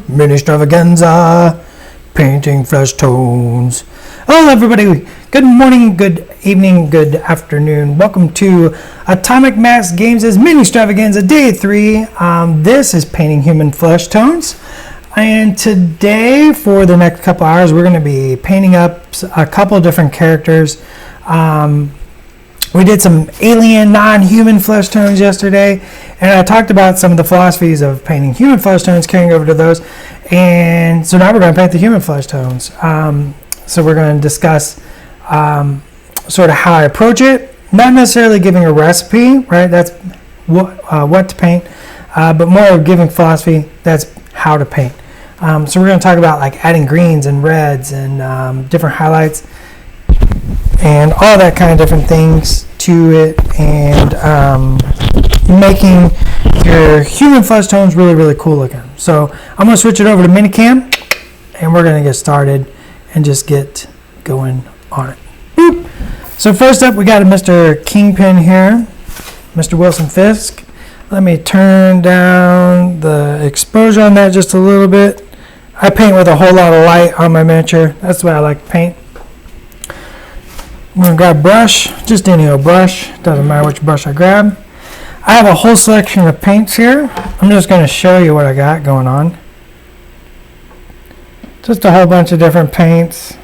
Ministravaganza, painting flesh tones. Hello everybody, good morning, good evening, good afternoon. Welcome to Atomic Mass Games' Mini-stravaganza Day 3. This is painting human flesh tones. And today, for the next couple hours, we're going to be painting up a couple different characters. We did some alien, non-human flesh tones yesterday, and I talked about some of the philosophies of painting human flesh tones, carrying over to those. And so now we're going to paint the human flesh tones. So we're going to discuss sort of how I approach it, not necessarily giving a recipe, right? That's what to paint, but more of giving philosophy. That's how to paint. So we're going to talk about like adding greens and reds and different highlights and all that kind of different things to it, and making your human flesh tones really, really cool looking. So I'm going to switch it over to Minicam, and we're going to get started and just get going on it. Boop. So first up, we got a Mr. Kingpin here, Mr. Wilson Fisk. Let me turn down the exposure on that just a little bit. I paint with a whole lot of light on my miniature. That's the way I like to paint. I'm going to grab a brush, just any old brush, doesn't matter which brush I grab. I have a whole selection of paints here. I'm just going to show you what I got going on. Just a whole bunch of different paints.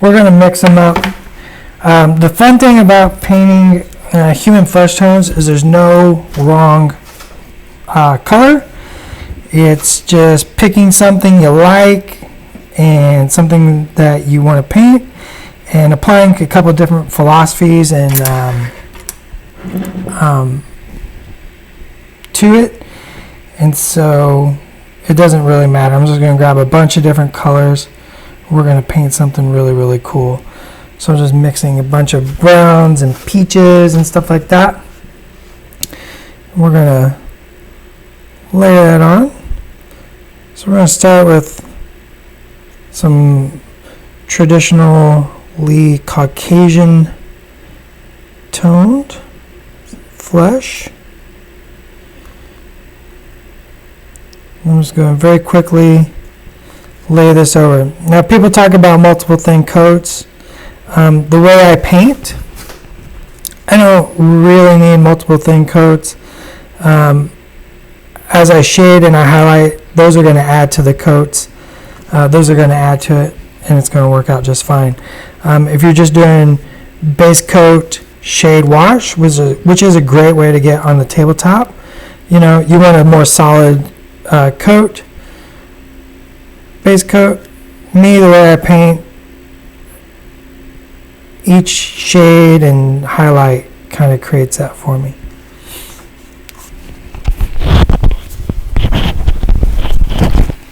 We're going to mix them up. The fun thing about painting human flesh tones is there's no wrong color. It's just picking something you like and something that you want to paint, and applying a couple of different philosophies and to it. And so it doesn't really matter. I'm just going to grab a bunch of different colors. We're going to paint something really, really cool. So I'm just mixing a bunch of browns and peaches and stuff like that. We're going to layer that on. So we're going to start with some traditionally Caucasian toned flesh. I'm just going to very quickly lay this over. Now, people talk about multiple thin coats. The way I paint, I don't really need multiple thin coats. As I shade and I highlight, those are going to add to the coats. Those are going to add to it, and it's going to work out just fine. If you're just doing base coat, shade, wash, which is a great way to get on the tabletop, you know, you want a more solid coat, base coat. Me, the way I paint, each shade and highlight kind of creates that for me.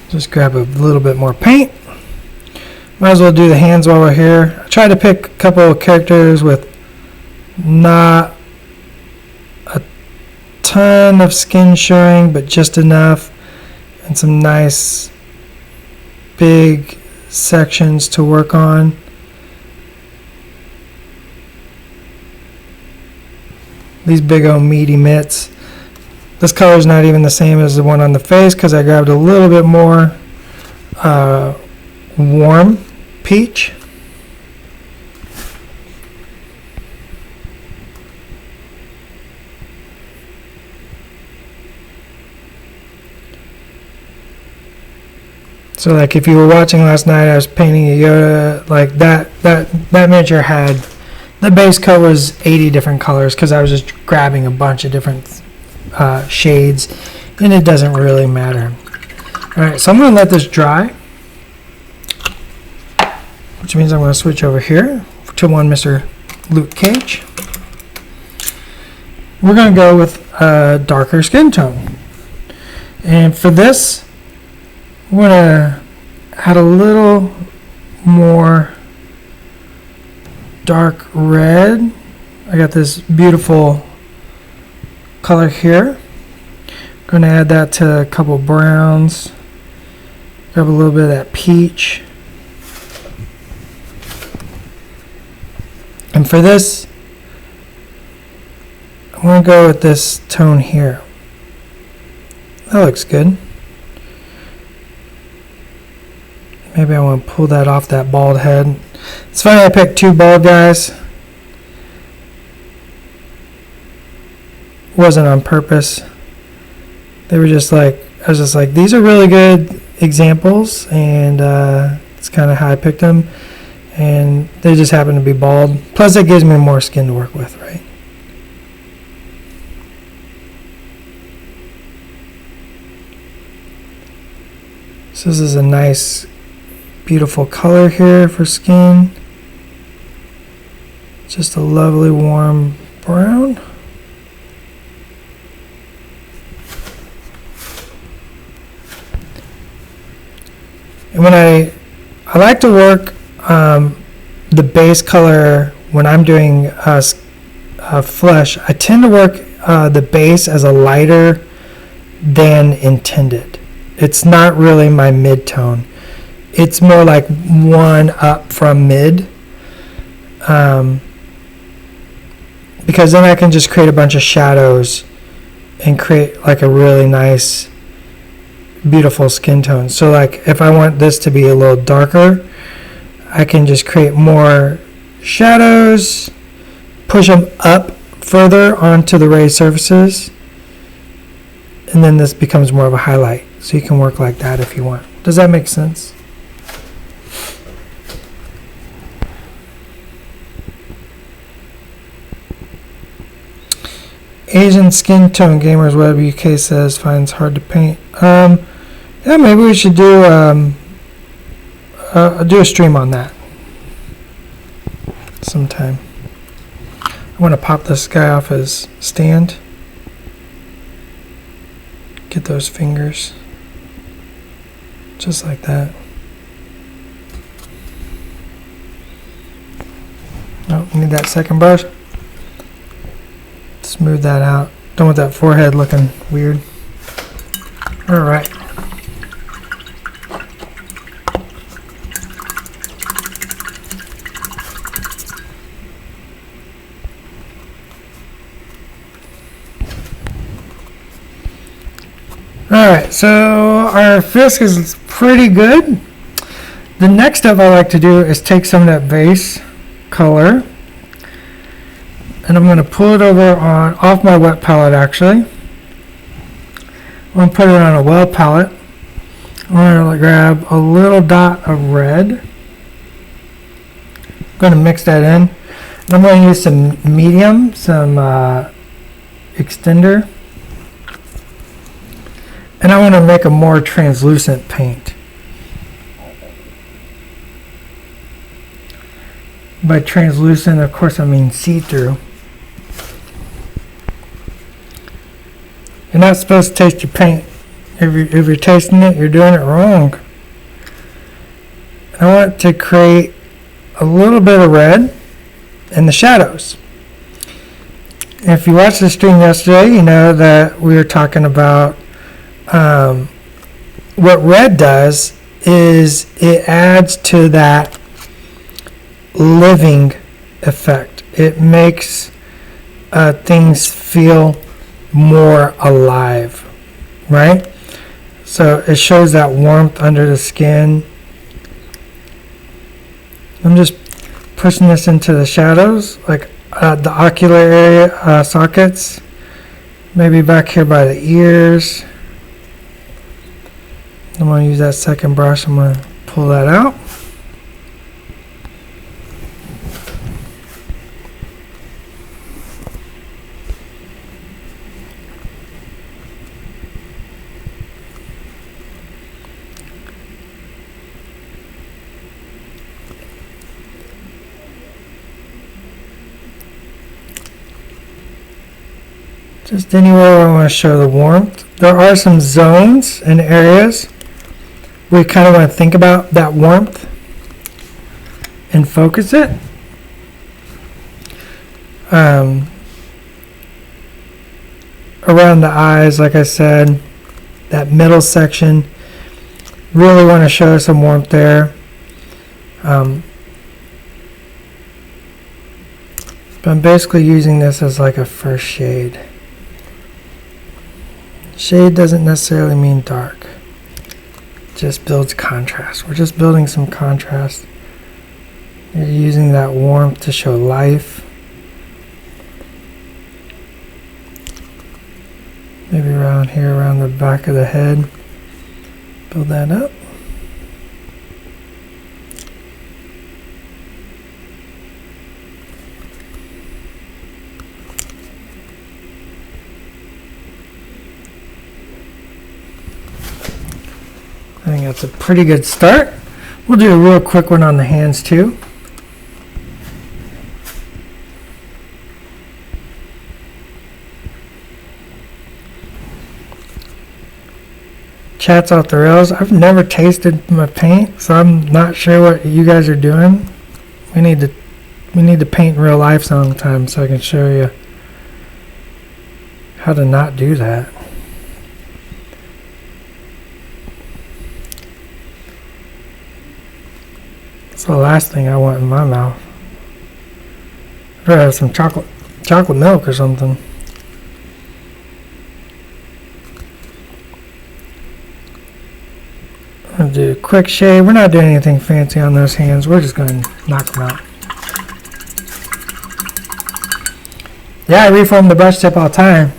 Just grab a little bit more paint. Might as well do the hands while we're here. I tried to pick a couple of characters with not a ton of skin showing, but just enough, and some nice big sections to work on. These big old meaty mitts. This color is not even the same as the one on the face because I grabbed a little bit more warm peach. So like if you were watching last night, I was painting a Yoda, like that miniature had, the base coat was 80 different colors because I was just grabbing a bunch of different shades, and it doesn't really matter. Alright, so I'm going to let this dry, which means I'm going to switch over here to one Mr. Luke Cage. We're going to go with a darker skin tone, and for this I'm going to add a little more dark red. I got this beautiful color here. I'm going to add that to a couple browns Grab a little bit of that peach. And for this, I'm going to go with this tone here. That looks good. Maybe I want to pull that off that bald head. It's funny I picked two bald guys. Wasn't on purpose. They were just like, I was just like, these are really good examples, and it's kind of how I picked them. And they just happen to be bald. Plus it gives me more skin to work with, right? So this is a nice, beautiful color here for skin. Just a lovely warm brown. And when I like to work the base color when I'm doing flesh, I tend to work the base as a lighter than intended. It's not really my mid-tone. It's more like one up from mid. Because then I can just create a bunch of shadows and create like a really nice, beautiful skin tone. So like if I want this to be a little darker, I can just create more shadows, push them up further onto the raised surfaces, and then this becomes more of a highlight. So you can work like that if you want. Does that make sense? Asian skin tone gamers web UK says finds hard to paint. Yeah, maybe we should do a stream on that sometime. I want to pop this guy off his stand. Get those fingers just like that. Oh, need that second brush. Smooth that out. Don't want that forehead looking weird. Alright. Alright, so our fisk is pretty good. The next step I like to do is take some of that base color, and I'm going to pull it over off my wet palette actually. I'm going to put it on a well palette. I'm going to grab a little dot of red. I'm going to mix that in. And I'm going to use some medium, some extender. And I want to make a more translucent paint. By translucent, of course, I mean see-through. You're not supposed to taste your paint. If you're tasting it, you're doing it wrong. I want to create a little bit of red in the shadows. If you watched the stream yesterday, you know that we were talking about what red does is it adds to that living effect. It makes things feel more alive, right? So it shows that warmth under the skin. I'm just pushing this into the shadows, like the ocular area, sockets, maybe back here by the ears. I'm going to use that second brush. I'm going to pull that out. Just anywhere where I want to show the warmth. There are some zones and areas where you kind of want to think about that warmth and focus it. Around the eyes, like I said, that middle section. Really want to show some warmth there. But I'm basically using this as like a first shade. Shade doesn't necessarily mean dark. It just builds contrast. We're just building some contrast. You're using that warmth to show life. Maybe around here, around the back of the head. Build that up. I think that's a pretty good start. We'll do a real quick one on the hands too. Chat's off the rails. I've never tasted my paint, so I'm not sure what you guys are doing. We need to paint in real life sometime so I can show you how to not do that. It's the last thing I want in my mouth. I'd rather have some chocolate milk or something. I'm going to do a quick shade. We're not doing anything fancy on those hands. We're just going to knock them out. Yeah, I reform the brush tip all the time,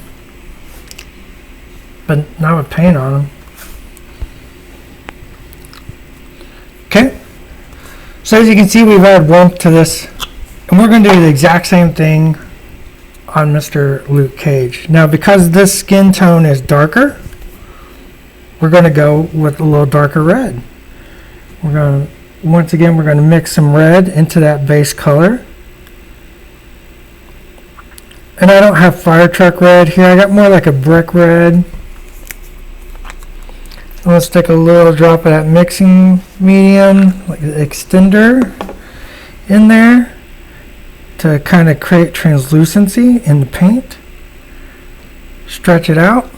but not with paint on them. Okay. So as you can see, we've added warmth to this, and we're going to do the exact same thing on Mr. Luke Cage. Now, because this skin tone is darker, we're going to go with a little darker red. Once again, we're going to mix some red into that base color. And I don't have fire truck red here. I got more like a brick red. Let's stick a little drop of that mixing medium, like the extender, in there to kind of create translucency in the paint. Stretch it out.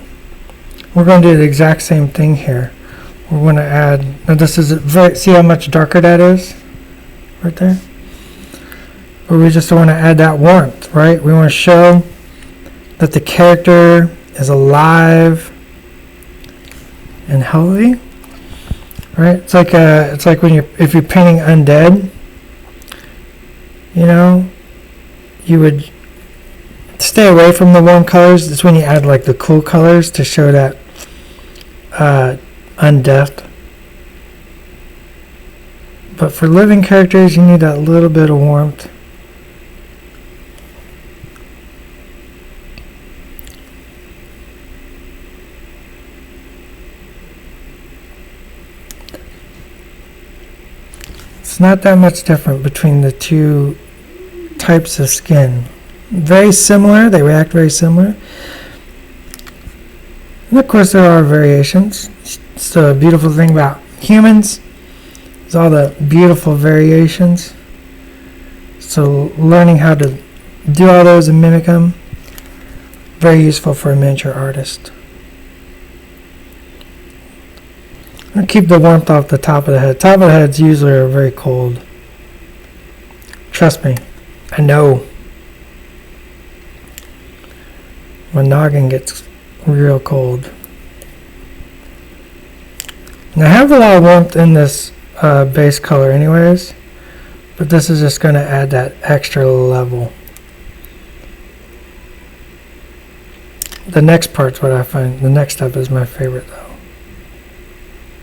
We're going to do the exact same thing here. We're going to add, now this is see how much darker that is right there? But we just want to add that warmth, right? We want to show that the character is alive and healthy, right? It's like when if you're painting undead, you know, you would stay away from the warm colors. It's when you add like the cool colors to show that undeath. But for living characters, you need that little bit of warmth. It's not that much different between the two types of skin. Very similar, they react very similar. And of course there are variations. It's the beautiful thing about humans is all the beautiful variations. So learning how to do all those and mimic them, very useful for a miniature artist. And keep the warmth off the top of the head. Top of the heads usually are very cold. Trust me, I know. My noggin gets real cold. Now I have a lot of warmth in this base color anyways, but this is just going to add that extra level. The next part's what I find, the next step is my favorite though.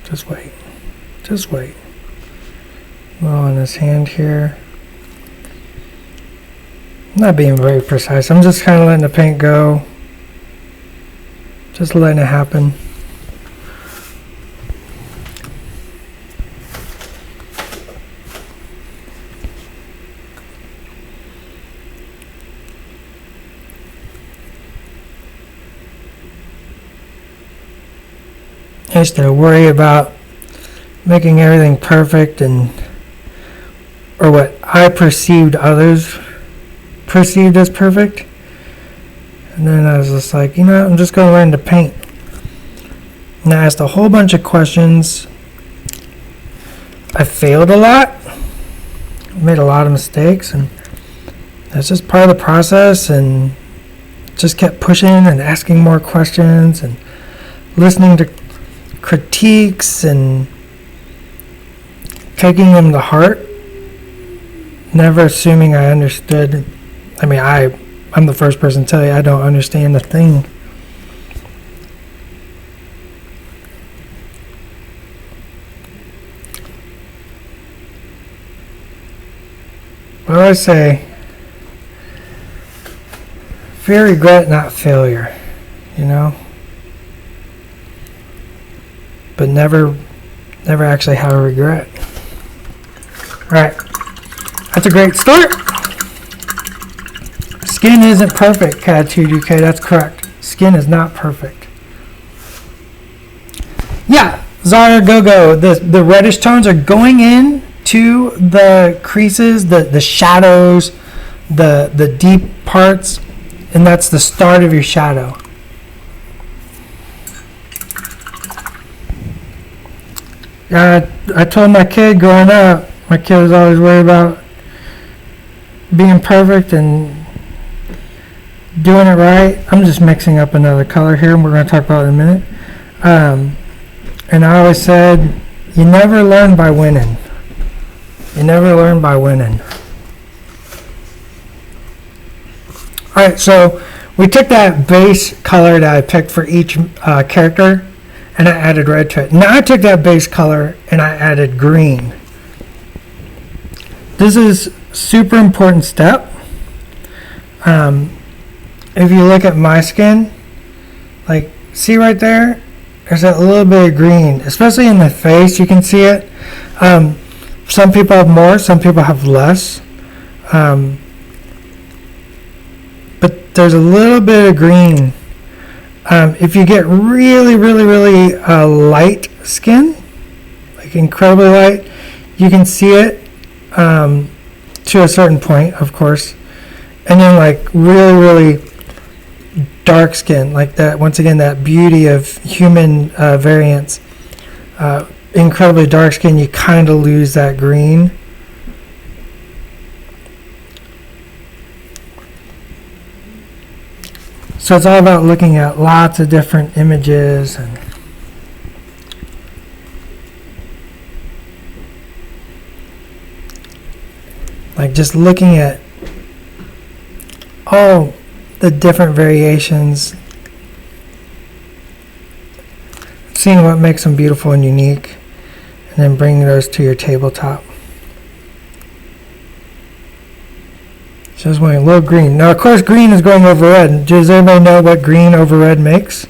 Just wait. Just wait. Well, on his hand here. I'm not being very precise. I'm just kind of letting the paint go. Just letting it happen. I used to worry about making everything perfect or what I perceived others perceived as perfect. And then I was just like, you know, I'm just going to learn to paint. And I asked a whole bunch of questions I failed a lot, made a lot of mistakes, and that's just part of the process, and just kept pushing and asking more questions and listening to critiques and taking them to heart, never assuming I understood. I mean, I'm the first person to tell you I don't understand a thing. What do I say? Fear, regret, not failure. You know? But never actually have a regret. Alright. That's a great start. Skin isn't perfect, Catitude UK. That's correct. Skin is not perfect. Yeah, Zara Go-Go. The reddish tones are going in to the creases, the shadows, the deep parts, and that's the start of your shadow. I told my kid growing up, my kid was always worried about being perfect and doing it right. I'm just mixing up another color here, and we're going to talk about it in a minute. And I always said, you never learn by winning. You never learn by winning. Alright, so we took that base color that I picked for each character, and I added red to it. Now I took that base color and I added green. This is a super important step. If you look at my skin, like, see right there? There's that little bit of green, especially in the face, you can see it. Some people have more, some people have less. But there's a little bit of green. If you get really light skin, like incredibly light, you can see it to a certain point, of course. And then like really dark skin, like that, once again, that beauty of human variance. Incredibly dark skin, you kind of lose that green. So it's all about looking at lots of different images and like just looking at all the different variations, seeing what makes them beautiful and unique, and then bringing those to your tabletop. Just want a little green. Now, of course, green is going over red. Does everybody know what green over red makes?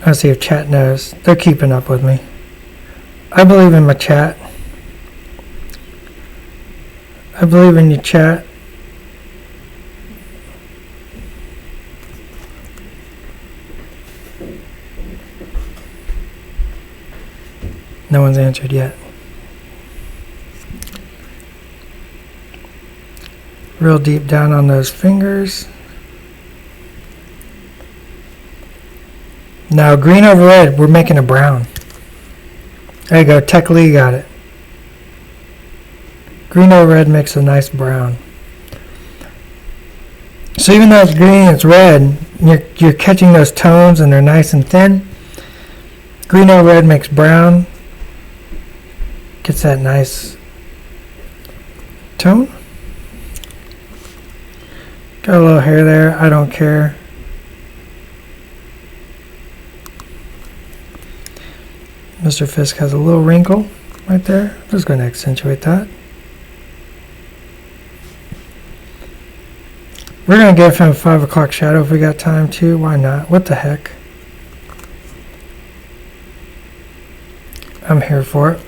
Let's see if chat knows. They're keeping up with me. I believe in my chat. I believe in your chat. No one's answered yet. Real deep down on those fingers. Now green over red, we're making a brown. There you go, Tech Lee got it. Green over red makes a nice brown. So even though it's green, it's red, you're catching those tones and they're nice and thin. Green over red makes brown. Gets that nice tone. Got a little hair there, I don't care. Mr. Fisk has a little wrinkle right there. I'm just going to accentuate that. We're going to give him a 5 o'clock shadow if we got time to. Why not? What the heck? I'm here for it.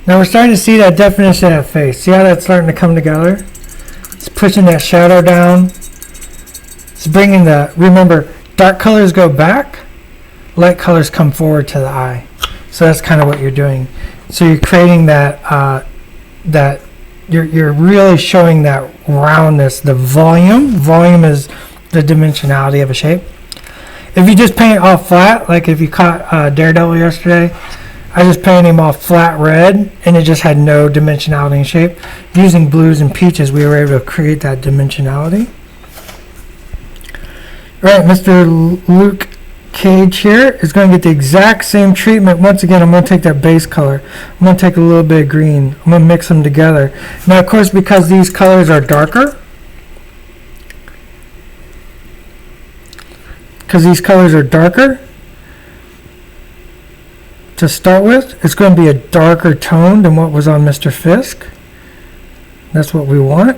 Now we're starting to see that definition of that face. See how that's starting to come together? It's pushing that shadow down. It's bringing the, remember, dark colors go back, light colors come forward to the eye. So that's kind of what you're doing. So you're creating that, you're really showing that roundness, the volume. Volume is the dimensionality of a shape. If you just paint all flat, like if you caught Daredevil yesterday, I just painted him all flat red, and it just had no dimensionality and shape. Using blues and peaches, we were able to create that dimensionality. Right, Mr. Luke Cage here is going to get the exact same treatment. Once again, I'm going to take that base color. I'm going to take a little bit of green. I'm going to mix them together. Now, of course, because these colors are darker, to start with, it's going to be a darker tone than what was on Mr. Fisk. That's what we want.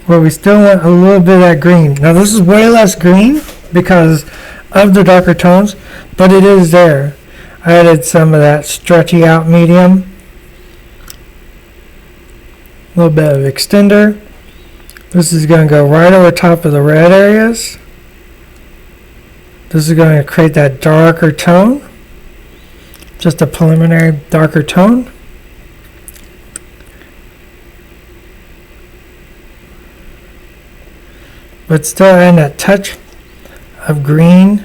But we still want a little bit of that green. Now, this is way less green because of the darker tones, but it is there. I added some of that stretchy out medium. A little bit of extender. This is going to go right over top of the red areas. This is going to create that darker tone. Just a preliminary darker tone. But still adding that touch of green.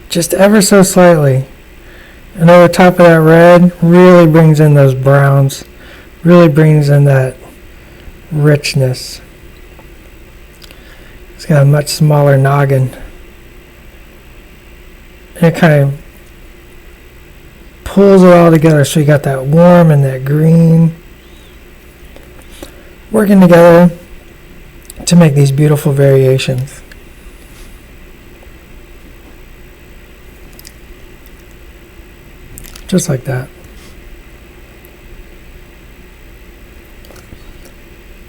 Just ever so slightly. And over top of that red really brings in those browns. Really brings in that richness. It's got a much smaller noggin. And it kind of pulls it all together, so you got that warm and that green working together to make these beautiful variations. Just like that.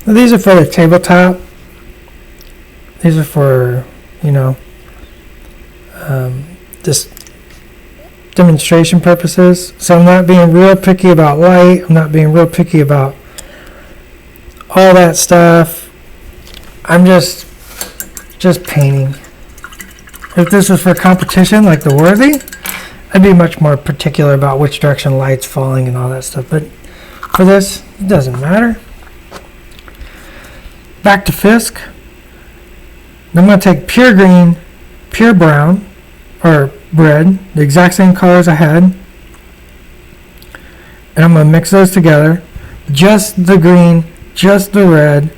Now these are for the tabletop. These are for, just demonstration purposes. So I'm not being real picky about light. I'm not being real picky about all that stuff. I'm just painting. If this was for competition like the Worthy, I'd be much more particular about which direction light's falling and all that stuff. But for this, it doesn't matter. Back to Fisk. I'm going to take pure green, pure brown, or red, the exact same colors I had, and I'm going to mix those together. Just the green, just the red,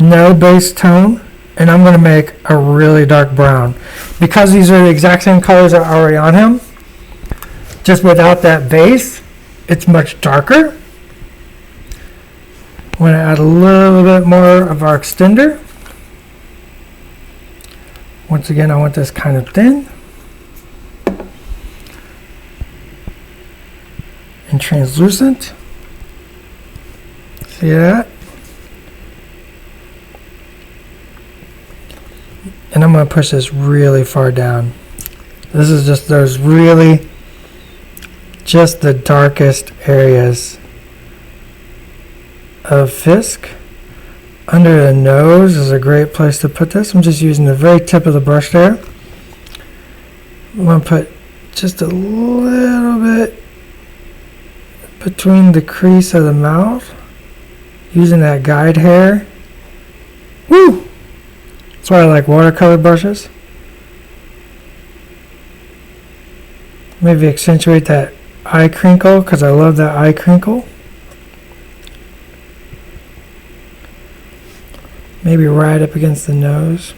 no base tone, and I'm going to make a really dark brown. Because these are the exact same colors that are already on him, just without that base, it's much darker. I'm going to add a little bit more of our extender. Once again, I want this kind of thin and translucent. See that? And I'm going to push this really far down. This is just those really, just the darkest areas of Fisk. Under the nose is a great place to put this. I'm just using the very tip of the brush there. I'm going to put just a little bit between the crease of the mouth, using that guide hair. Woo! That's why I like watercolor brushes. Maybe accentuate that eye crinkle, because I love that eye crinkle. Maybe right up against the nose.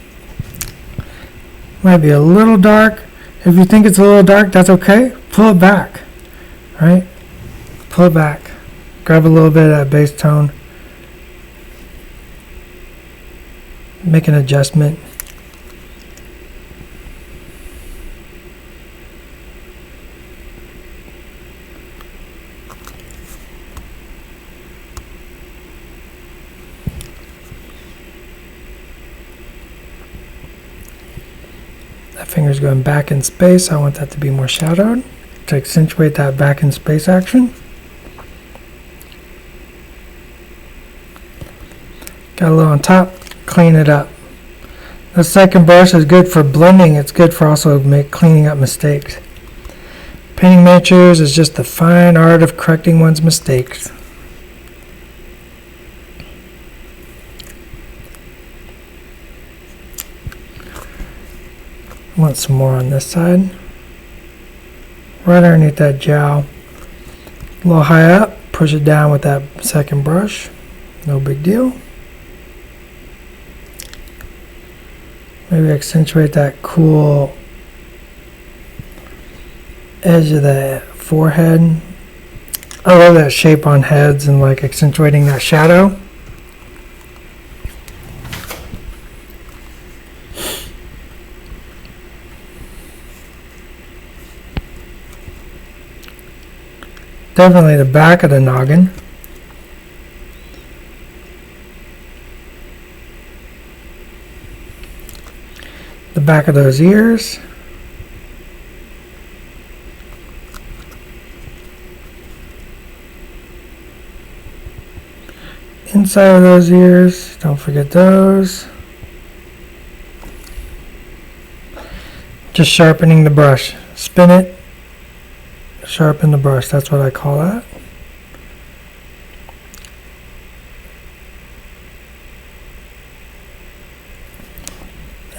Might be a little dark. If you think it's a little dark, that's okay. Pull it back. Right? Pull it back. Grab a little bit of that base tone. Make an adjustment. That finger's going back in space. I want that to be more shadowed to accentuate that back in space action. Got a little on top, clean it up. The second brush is good for blending. It's good for also cleaning up mistakes. Painting miniatures is just the fine art of correcting one's mistakes. Want some more on this side. Right underneath that jowl. A little high up, push it down with that second brush. No big deal. Maybe accentuate that cool edge of the forehead. I love that shape on heads and like accentuating that shadow. Definitely the back of the noggin. The back of those ears. Inside of those ears, don't forget those. Just sharpening the brush. Spin it. Sharpen the brush, that's what I call that.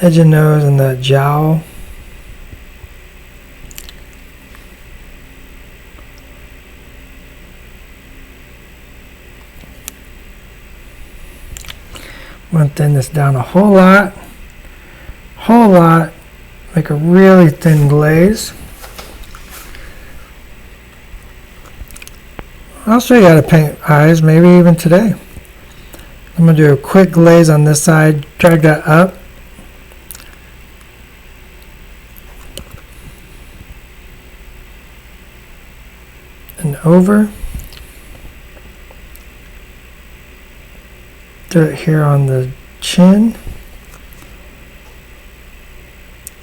Edge of nose and the jowl. I'm going to thin this down a whole lot. Make a really thin glaze. I'll show you how to paint eyes, maybe even today. I'm going to do a quick glaze on this side, drag that up. And over. Do it here on the chin.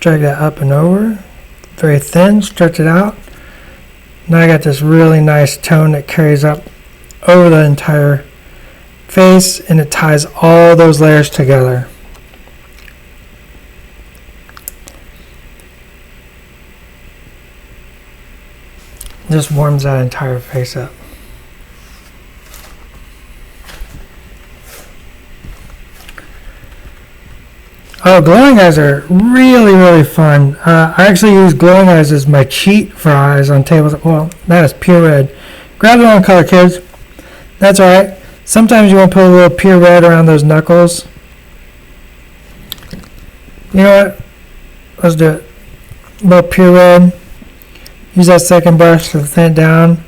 Drag that up and over. Very thin, stretch it out. Now I got this really nice tone that carries up over the entire face and it ties all those layers together. Just warms that entire face up. Oh, glowing eyes are really fun. I actually use glowing eyes as my cheat for eyes on tables. Well, that is pure red. Grab the wrong color, kids. That's alright. Sometimes you want to put a little pure red around those knuckles. You know what? Let's do it. A little pure red. Use that second brush to thin it down.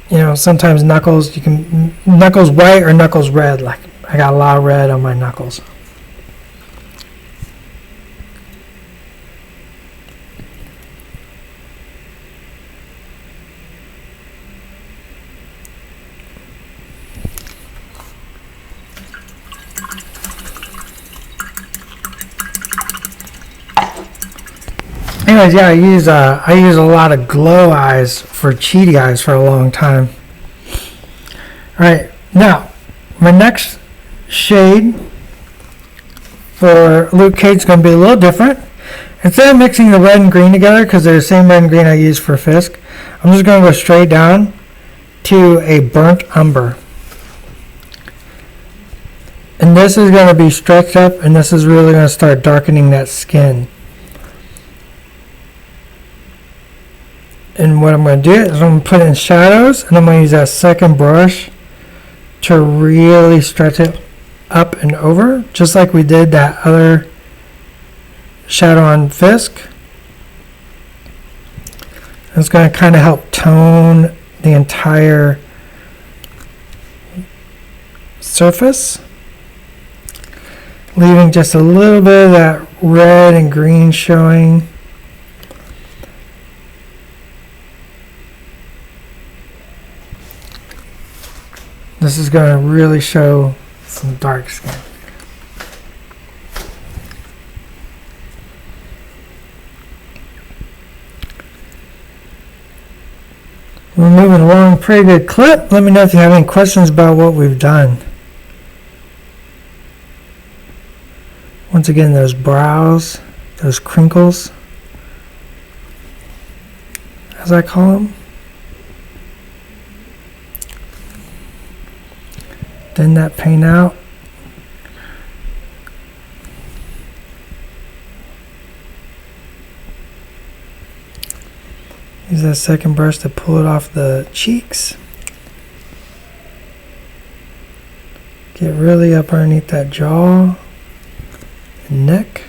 You know, sometimes knuckles, you can, knuckles white or knuckles red. Like, I got a lot of red on my knuckles. Anyways, yeah, I use a lot of glow eyes for cheaty eyes for a long time. Alright, now my next shade for Luke Cage is going to be a little different. Instead of mixing the red and green together, because they're the same red and green I use for Fisk, I'm just going to go straight down to a burnt umber. And this is going to be stretched up, and this is really going to start darkening that skin. And what I'm going to do is I'm going to put in shadows, and I'm going to use that second brush to really stretch it up and over, just like we did that other shadow on Fisk. And it's going to kind of help tone the entire surface, leaving just a little bit of that red and green showing. This is going to really show some dark skin. We're moving along pretty good clip. Let me know if you have any questions about what we've done. Once again, those brows, those crinkles, as I call them. Thin that paint out. Use that second brush to pull it off the cheeks. Get really up underneath that jaw and neck.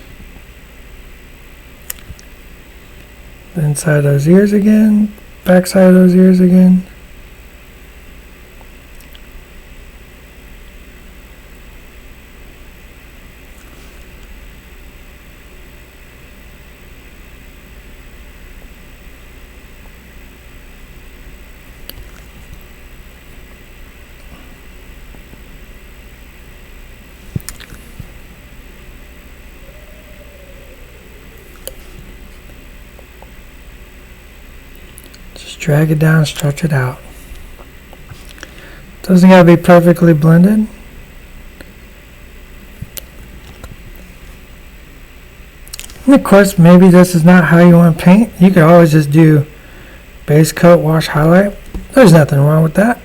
The inside of those ears again. Back side of those ears again. Drag it down, stretch it out. Doesn't gotta be perfectly blended. And of course, maybe this is not how you want to paint. You could always just do base coat, wash, highlight. There's nothing wrong with that.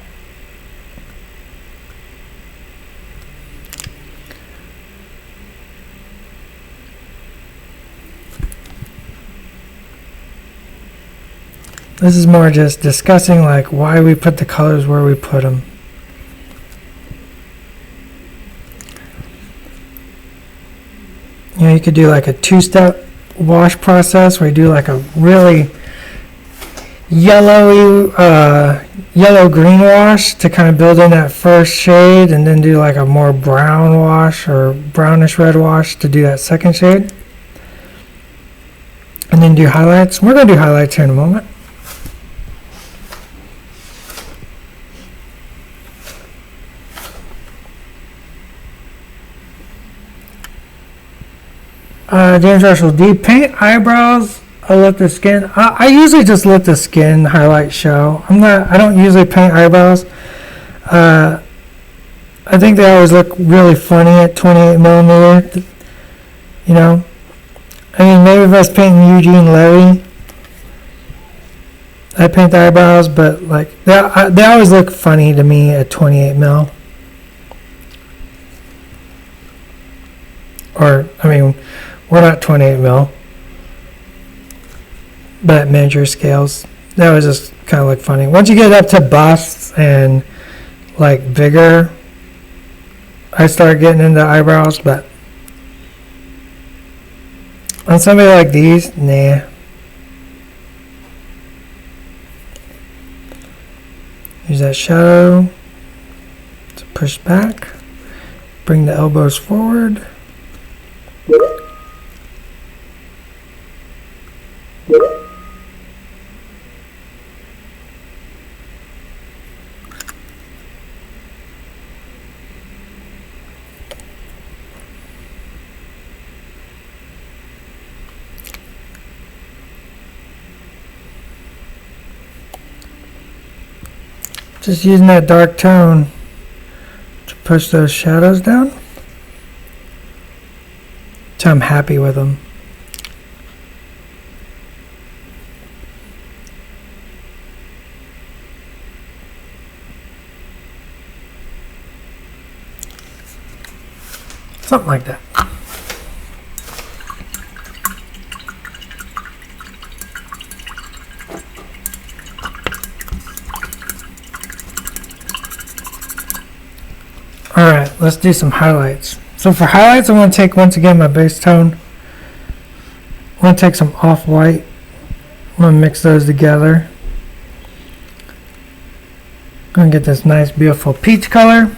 This is more just discussing like why we put the colors where we put them. You know, you could do like a two-step wash process where you do like a really yellowy, yellow-green wash to kind of build in that first shade, and then do like a more brown wash or brownish red wash to do that second shade. And then do highlights. We're going to do highlights here in a moment. James Russell, do you paint eyebrows or let the skin? I usually just let the skin highlight show. I don't usually paint eyebrows. I think they always look really funny at 28 millimeter. You know, I mean, maybe if I was painting Eugene Levy, I paint the eyebrows, but like they always look funny to me at 28 mil. Or I mean, we're not 28 mil, but at miniature scales, that was just kind of look funny. Once you get up to busts and like bigger, I start getting into eyebrows, but on somebody like these, nah. Use that shadow to push back, bring the elbows forward. Just using that dark tone to push those shadows down. So I'm happy with them. Something like that. Alright, let's do some highlights. So for highlights, I'm going to take, once again, my base tone. I'm going to take some off-white. I'm going to mix those together. I'm going to get this nice, beautiful peach color.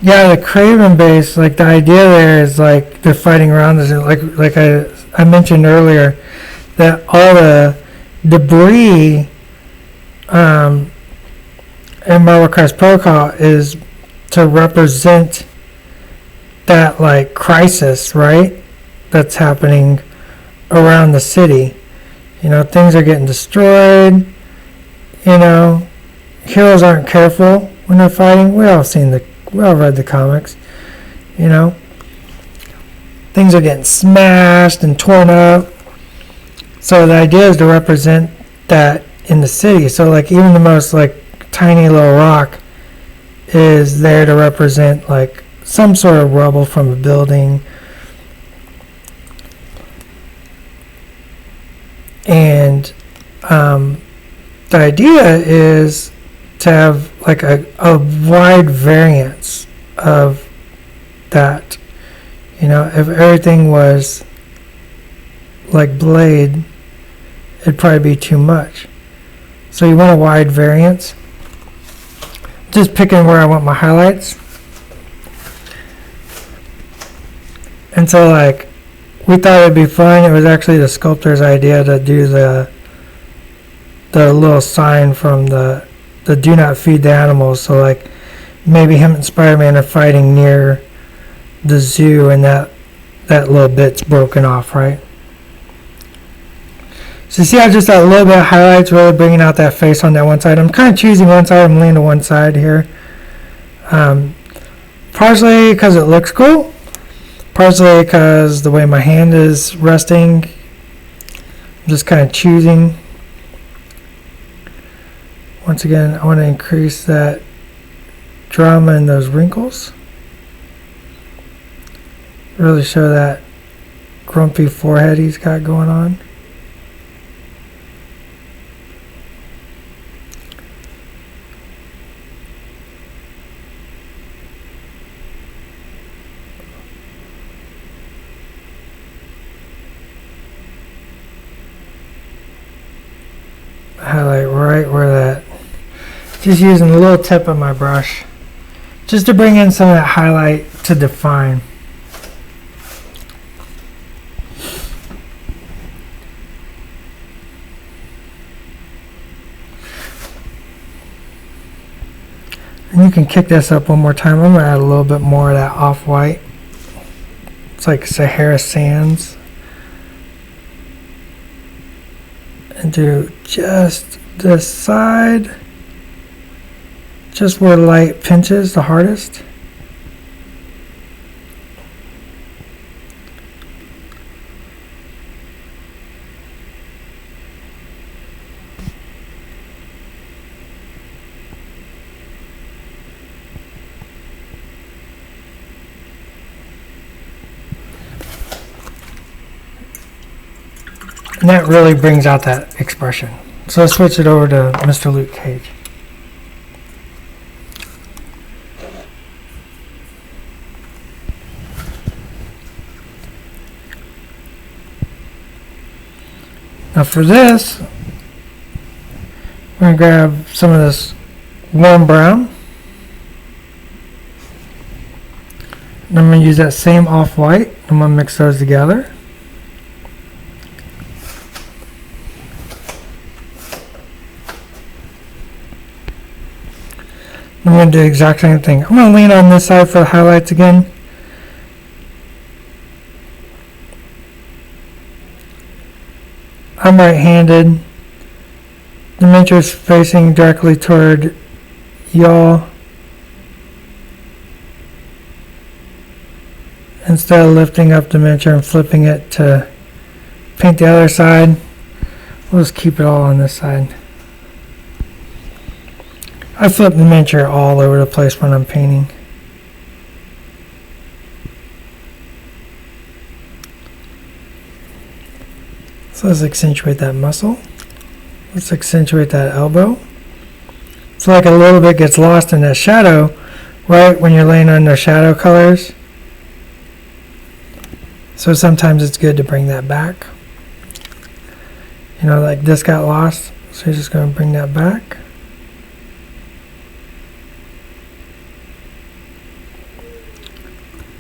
Yeah, the Craven base, like the idea there is like they're fighting around this, like I mentioned earlier, that all the debris in Marvel Crisis Protocol is to represent that like crisis, right? That's happening around the city. You know, things are getting destroyed. You know, heroes aren't careful when they're fighting. We all read the comics. You know, things are getting smashed and torn up. So the idea is to represent that in the city. So like even the most like tiny little rock is there to represent like some sort of rubble from a building, And the idea is to have like a wide variance of that. You know, if everything was like blade, it'd probably be too much. So you want a wide variance. Just picking where I want my highlights. And so like, we thought it'd be fun. It was actually the sculptor's idea to do the little sign from the do not feed the animals. So like, maybe him and Spider-Man are fighting near the zoo and that little bit's broken off, right? So see how just that little bit of highlights really bringing out that face on that one side. I'm kind of choosing one side. I'm leaning to one side here. Partially because it looks cool. Partially because the way my hand is resting. I'm just kind of choosing. Once again, I want to increase that drama in those wrinkles. Really show that grumpy forehead he's got going on. Highlight right where that, just using a little tip of my brush just to bring in some of that highlight to define. And you can kick this up one more time. I'm going to add a little bit more of that off-white. It's like Sahara sands. And do just this side, just where light pinches the hardest. And that really brings out that expression. So let's switch it over to Mr. Luke Cage. Now for this, we're going to grab some of this warm brown. And I'm going to use that same off-white. I'm going to mix those together. I'm going to do the exact same thing. I'm going to lean on this side for the highlights again. I'm right-handed. The miniature is facing directly toward y'all. Instead of lifting up the miniature and flipping it to paint the other side, we'll just keep it all on this side. I flip the miniature all over the place when I'm painting. So let's accentuate that muscle. Let's accentuate that elbow. So like a little bit gets lost in that shadow, right, when you're laying under shadow colors. So sometimes it's good to bring that back. You know, like this got lost, so you're just going to bring that back.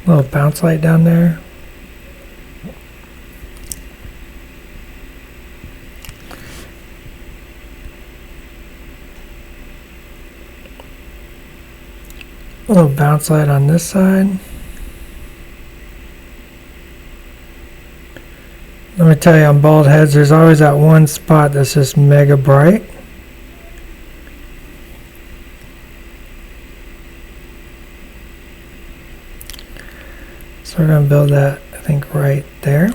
Little bounce light down there. A little bounce light on this side. Let me tell you, on bald heads, there's always that one spot that's just mega bright. So we're going to build that, I think, right there.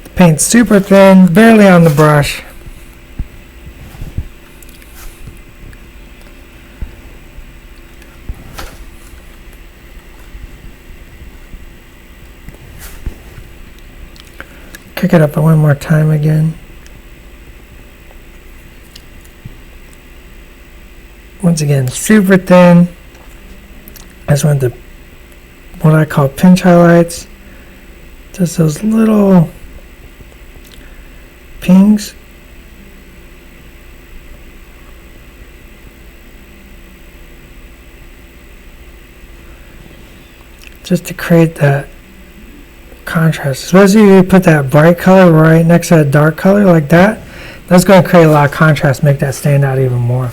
The paint's super thin, barely on the brush. pick it up one more time again. Once again, super thin. I just want the, what I call pinch highlights. Just those little pings. Just to create that contrast. Especially if you put that bright color right next to that dark color like that, that's going to create a lot of contrast, make that stand out even more.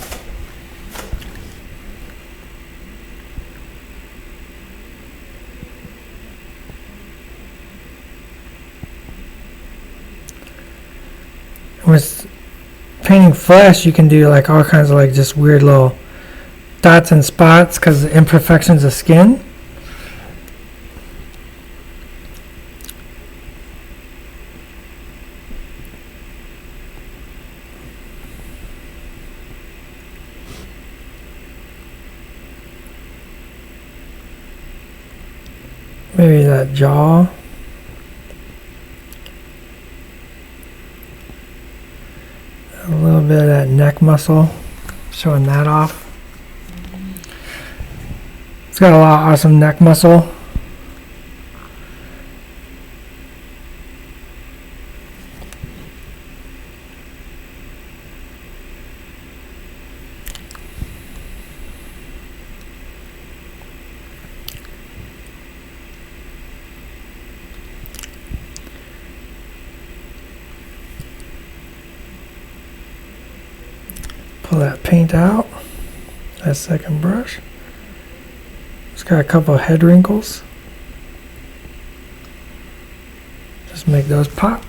With painting flesh, you can do like all kinds of like just weird little dots and spots because of imperfections of skin. Maybe that jaw. A little bit of that neck muscle, showing that off. It's got a lot of awesome neck muscle. Pull that paint out, that second brush. It's got a couple of head wrinkles. Just make those pop.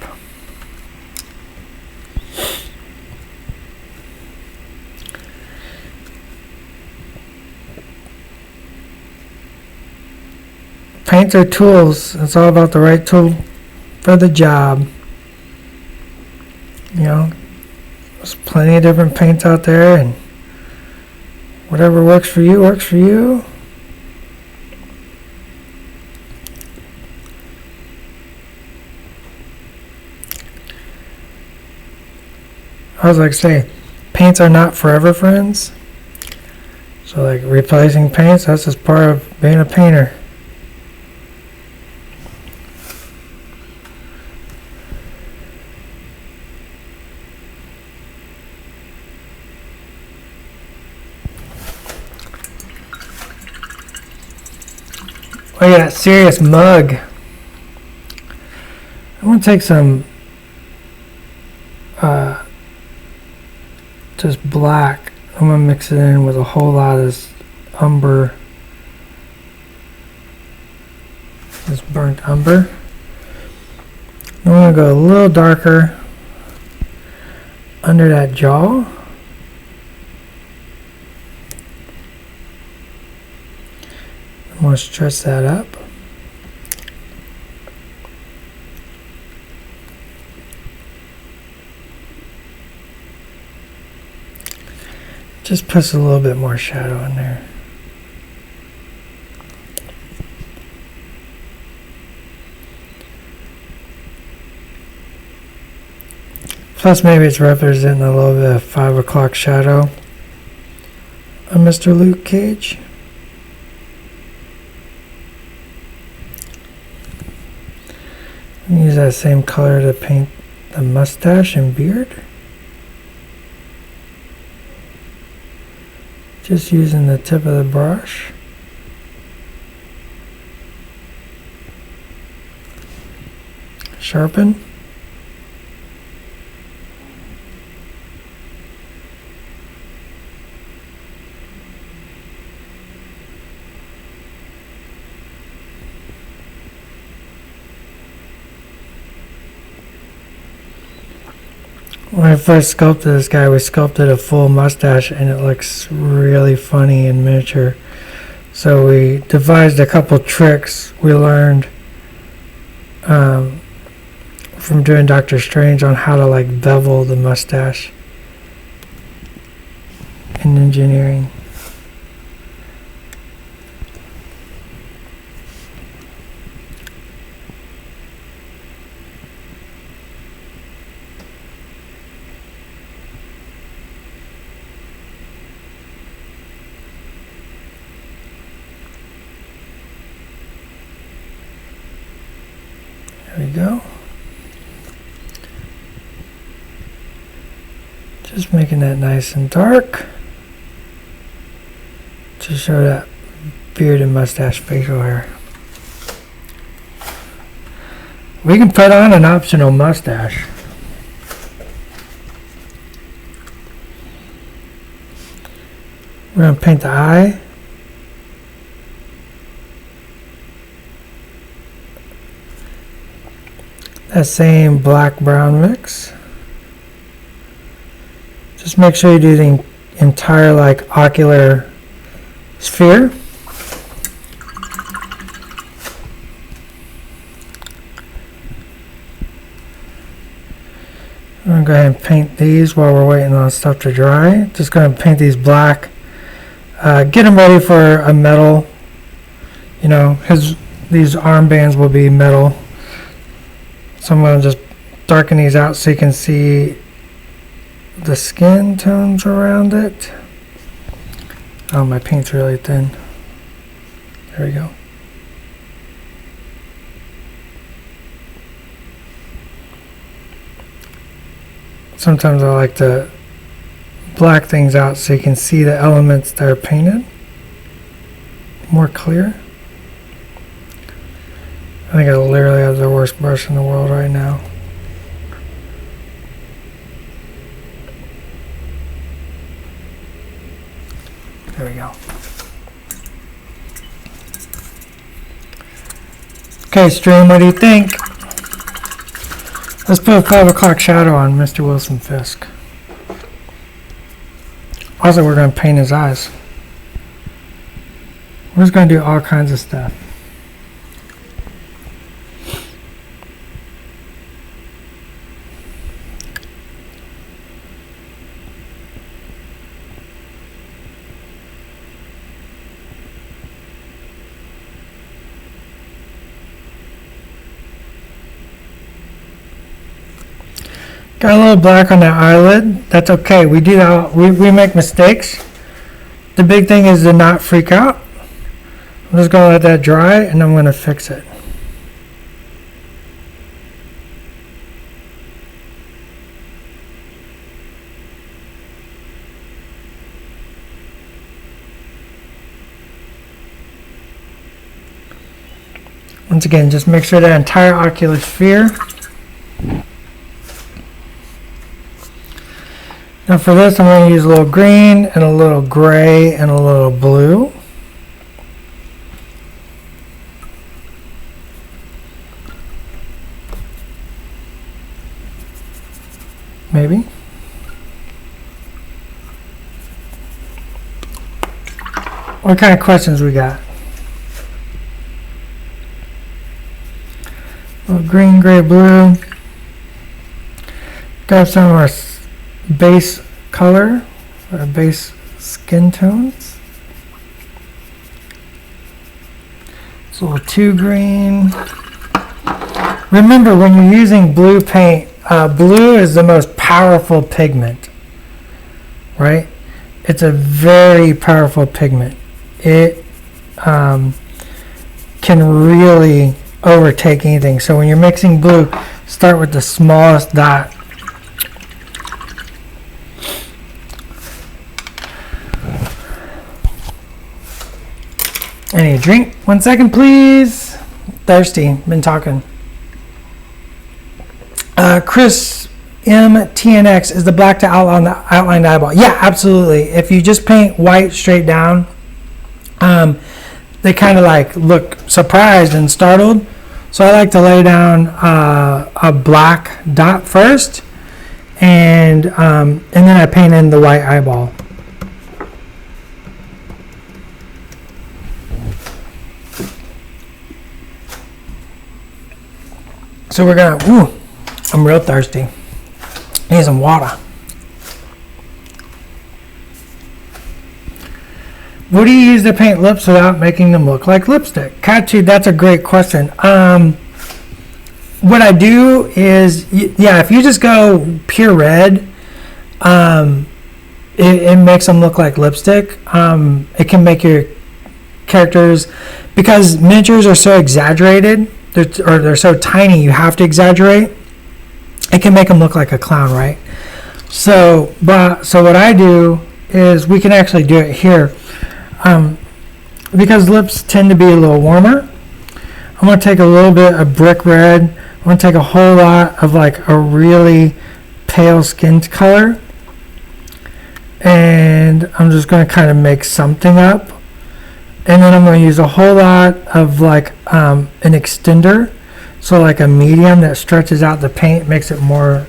Paints are tools. It's all about the right tool for the job. You know, there's plenty of different paints out there, and whatever works for you works for you. I was like say, paints are not forever friends. So like replacing paints, that's just part of being a painter. Look at that serious mug. I'm going to take some just black. I'm going to mix it in with a whole lot of this umber, this burnt umber. I'm going to go a little darker under that jaw. I'm going to stretch that up. Just puts a little bit more shadow in there. Plus maybe it's representing a little bit of 5 o'clock shadow on Mr. Luke Cage. Use that same color to paint the mustache and beard. Just using the tip of the brush. Sharpen. When I first sculpted this guy, we sculpted a full mustache and it looks really funny in miniature. So we devised a couple tricks we learned from doing Doctor Strange on how to like bevel the mustache in engineering. go. Just making that nice and dark to show that beard and mustache facial hair. We can put on an optional mustache. We're going to paint the eye. That same black-brown mix. Just make sure you do the entire ocular sphere. I'm going to go ahead and paint these while we're waiting on stuff to dry. Just going to paint these black. Get them ready for a metal. You know, these armbands will be metal. So I'm going to just darken these out so you can see the skin tones around it. Oh, my paint's really thin. There we go. Sometimes I like to black things out so you can see the elements that are painted more clear. I think I literally have the worst brush in the world right now. There we go. Okay, stream, what do you think? Let's put a 5 o'clock shadow on Mr. Wilson Fisk. Also, we're going to paint his eyes. We're just going to do all kinds of stuff. Got a little black on that eyelid. That's okay. We do that. We make mistakes. The big thing is to not freak out. I'm just going to let that dry and I'm going to fix it. Once again, just make sure that entire ocular sphere. Now for this, I'm going to use a little green and a little gray and a little blue. Maybe. What kind of questions we got? A little green, gray, blue. Got some of our base color, or base skin tones. It's a little too green. Remember, when you're using blue paint, blue is the most powerful pigment, right? It's a very powerful pigment. It can really overtake anything. So when you're mixing blue, start with the smallest dot. I need a drink. 1 second, please. Thirsty. Been talking. Chris MTNX, is the black to outline the outlined eyeball? Yeah, absolutely. If you just paint white straight down, they kind of look surprised and startled. So I like to lay down a black dot first, and then I paint in the white eyeball. So we're gonna, ooh, I'm real thirsty. Need some water. What do you use to paint lips without making them look like lipstick? Kachi, that's a great question. What I do is, yeah, if you just go pure red, it makes them look like lipstick. It can make your characters, because miniatures are so exaggerated, they're so tiny you have to exaggerate, it can make them look like a clown, right? So what I do is, we can actually do it here. Because lips tend to be a little warmer, I'm going to take a little bit of brick red. I'm going to take a whole lot of like a really pale skin color, and I'm just going to kind of make something up. And then I'm going to use a whole lot of like an extender, so like a medium that stretches out the paint, makes it more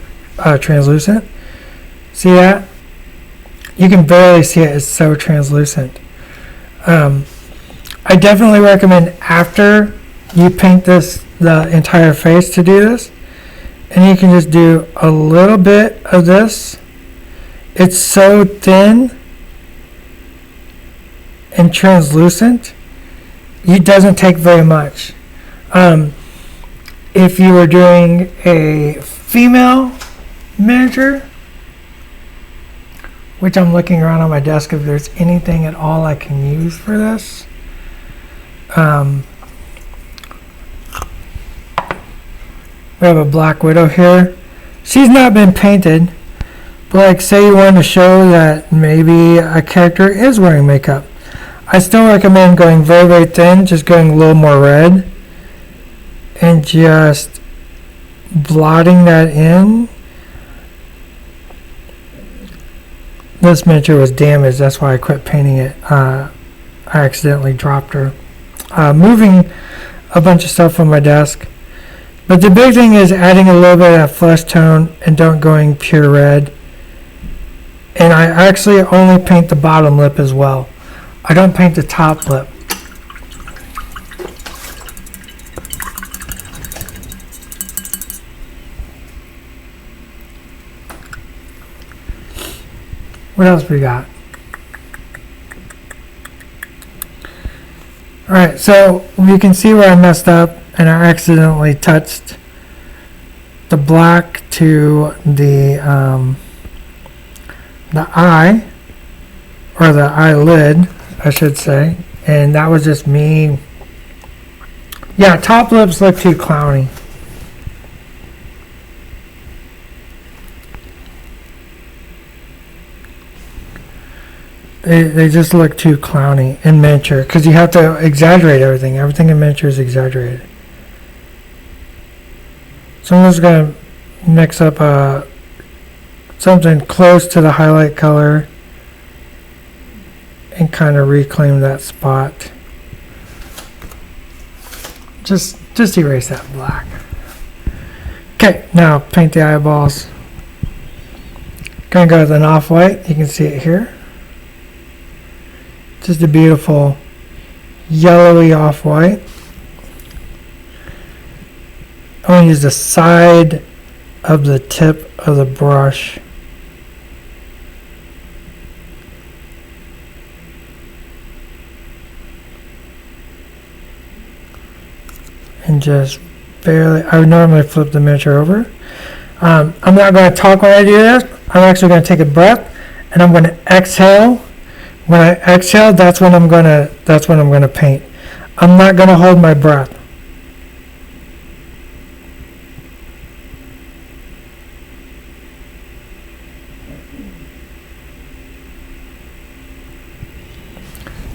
translucent. See that? You can barely see it, it's so translucent. I definitely recommend after you paint the entire face, to do this. And you can just do a little bit of this. It's so thin and translucent, it doesn't take very much. If you were doing a female miniature, which I'm looking around on my desk if there's anything at all I can use for this. We have a Black Widow here. She's not been painted, but like, say you want to show that maybe a character is wearing makeup, I still recommend going very, very thin, just going a little more red, and just blotting that in. This miniature was damaged, that's why I quit painting it. I accidentally dropped her. Moving a bunch of stuff on my desk. But the big thing is adding a little bit of flesh tone and don't going pure red. And I actually only paint the bottom lip as well. I don't paint the top lip. What else we got? Alright, so you can see where I messed up and I accidentally touched the black to the eye, or the eyelid, I should say, and that was just me. Yeah, top lips look too clowny. They just look too clowny in miniature, because you have to exaggerate everything. Everything in miniature is exaggerated. So I'm just going to mix up something close to the highlight color and kind of reclaim that spot. Just erase that black. Okay, now paint the eyeballs. Gonna go with an off-white. You can see it here. Just a beautiful yellowy off-white. I'm going to use the side of the tip of the brush. And just barely, I would normally flip the miniature over. I'm not going to talk when I do this. I'm actually going to take a breath and I'm going to exhale. When I exhale, that's when I'm going to paint. I'm not going to hold my breath.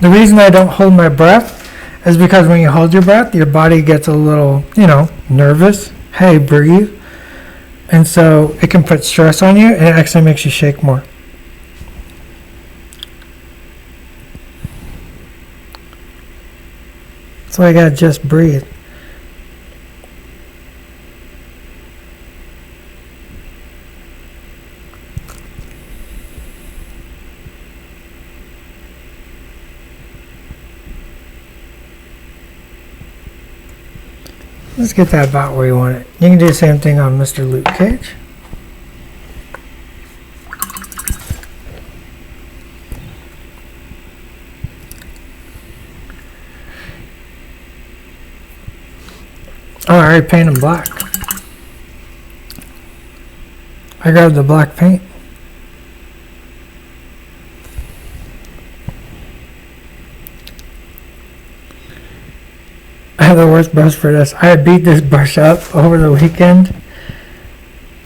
The reason I don't hold my breath is because when you hold your breath, your body gets a little, nervous. Hey, breathe. And so it can put stress on you, and it actually makes you shake more. So I gotta just breathe. Let's get that about where you want it. You can do the same thing on Mr. Luke Cage. Oh, I already painted him black. I grabbed the black paint. I have the worst brush for this. I beat this brush up over the weekend.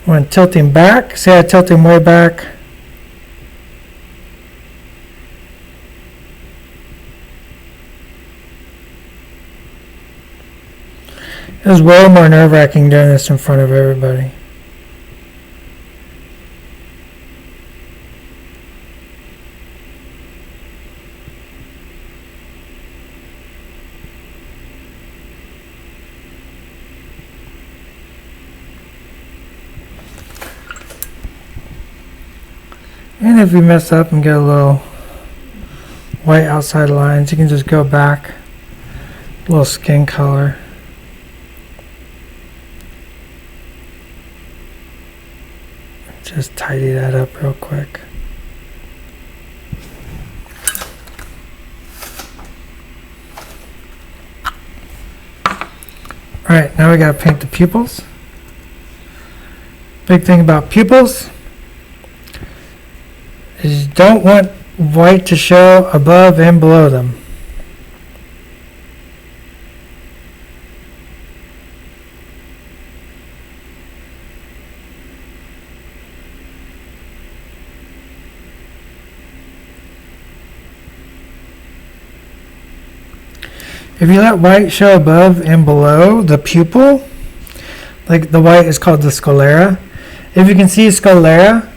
When tilting back, see I tilt him way back. It was way more nerve-wracking doing this in front of everybody. And if you mess up and get a little white outside lines, you can just go back, a little skin color. Just tidy that up real quick. Alright, now we gotta paint the pupils. Big thing about pupils is you don't want white to show above and below them. If you let white show above and below the pupil, like the white is called the sclera. If you can see sclera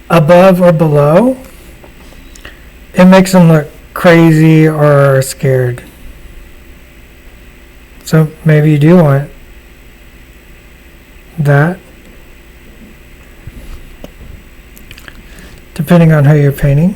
above or below, it makes them look crazy or scared. So maybe you do want that, depending on who you're painting.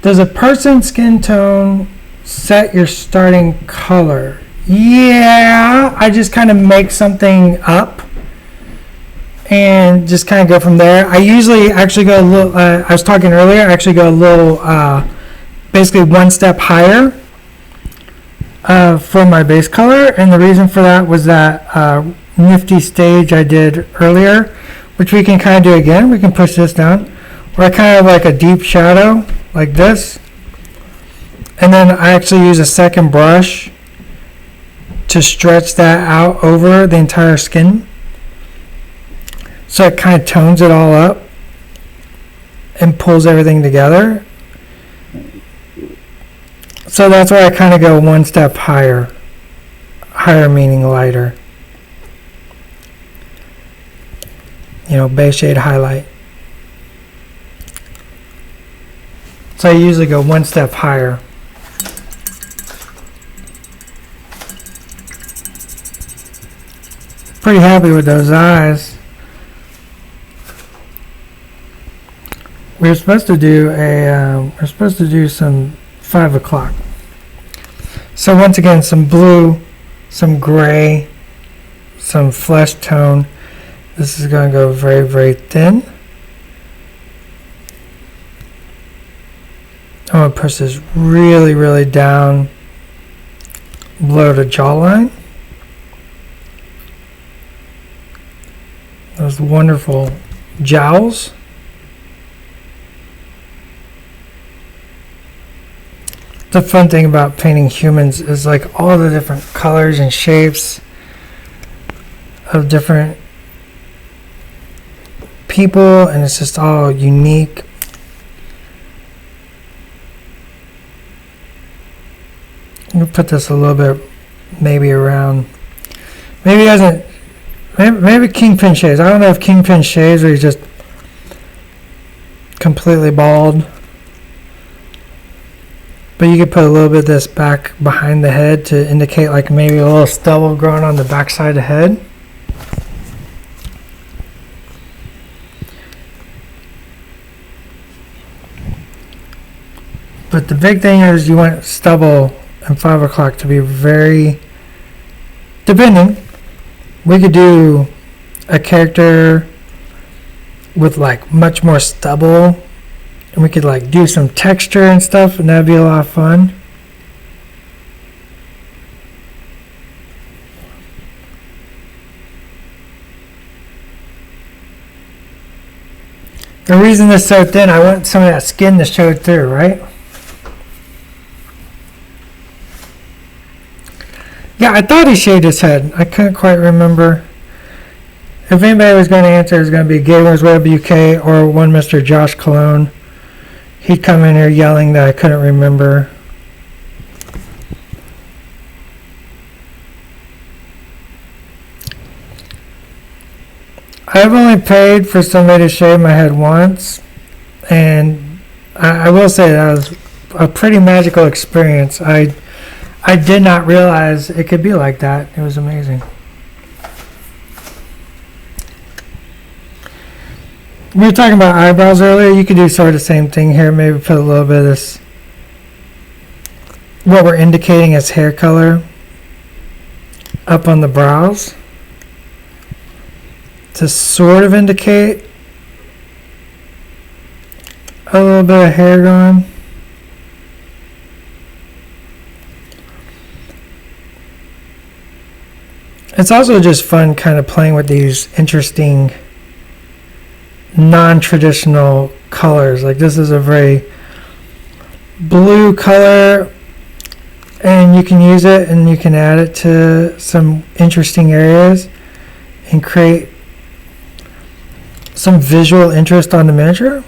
Does a person's skin tone set your starting color? Yeah, I just kind of make something up and just kind of go from there. I usually actually go a little, I was talking earlier, I actually go a little, basically one step higher for my base color. And the reason for that was that nifty stage I did earlier, which we can kind of do again. We can push this down, where I kind of like a deep shadow, like this, and then I actually use a second brush to stretch that out over the entire skin, so it kind of tones it all up and pulls everything together. So that's why I kind of go one step higher, higher meaning lighter, you know, base shade highlight. So I usually go one step higher. Pretty happy with those eyes. We're supposed to do some 5 o'clock. So once again, some blue, some gray, some flesh tone. This is going to go very, very thin. I'm going to push this really, really down below the jawline. Those wonderful jowls. The fun thing about painting humans is like all the different colors and shapes of different people, and it's just all unique. I'm gonna put this a little bit, maybe around, maybe he hasn't, maybe Kingpin shades. I don't know if Kingpin shades or he's just completely bald. But you could put a little bit of this back behind the head to indicate like maybe a little stubble growing on the back side of the head. But the big thing is you want stubble and 5 o'clock to be very, depending, We could do a character with like much more stubble, and we could like do some texture and stuff, and that'd be a lot of fun. The reason this is so thin, I want some of that skin to show through, right? Yeah, I thought he shaved his head. I couldn't quite remember. If anybody was going to answer, it was going to be Gamers Web UK or one Mr. Josh Cologne. He'd come in here yelling that I couldn't remember. I've only paid for somebody to shave my head once, and I will say that was a pretty magical experience. I did not realize it could be like that. It was amazing. We were talking about eyebrows earlier. You could do sort of the same thing here. Maybe put a little bit of this, what we're indicating as hair color, up on the brows to sort of indicate a little bit of hair going. It's also just fun kind of playing with these interesting non-traditional colors. Like this is a very blue color, and you can use it and you can add it to some interesting areas and create some visual interest on the miniature.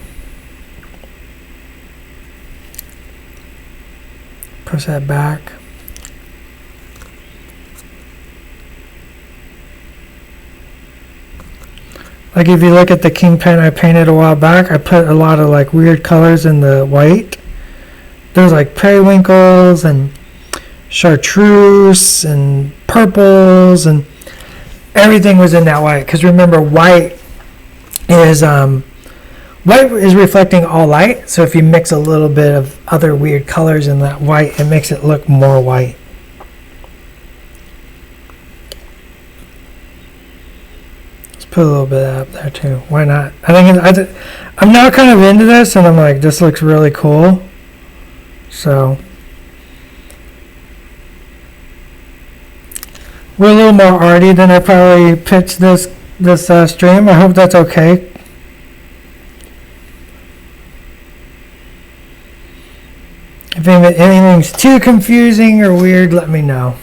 Push that back. Like if you look at the kingpin I painted a while back, I put a lot of like weird colors in the white. There's like periwinkles and chartreuse and purples, and everything was in that white. Because remember, white is reflecting all light. So if you mix a little bit of other weird colors in that white, it makes it look more white. Put a little bit up there too. Why not? I'm now kind of into this, and I'm like, this looks really cool. So we're a little more arty than I probably pitched this stream. I hope that's okay. If anything's too confusing or weird, let me know.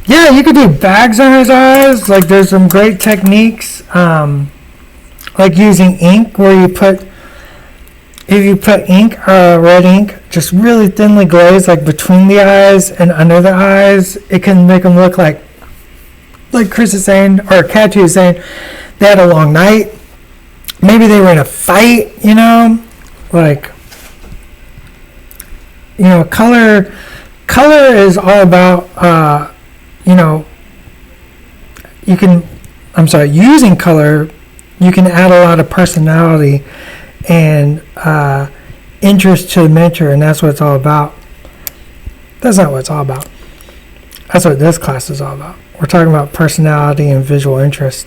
Yeah, you could do bags on his eyes. Like there's some great techniques, like using ink, where if you put ink, red ink, just really thinly glazed, like between the eyes and under the eyes, it can make them look like Chris is saying, or Kathy is saying, they had a long night. Maybe they were in a fight, like, color is all about, using color, you can add a lot of personality and interest to the miniature, and that's what it's all about. That's not what it's all about. That's what this class is all about. We're talking about personality and visual interest.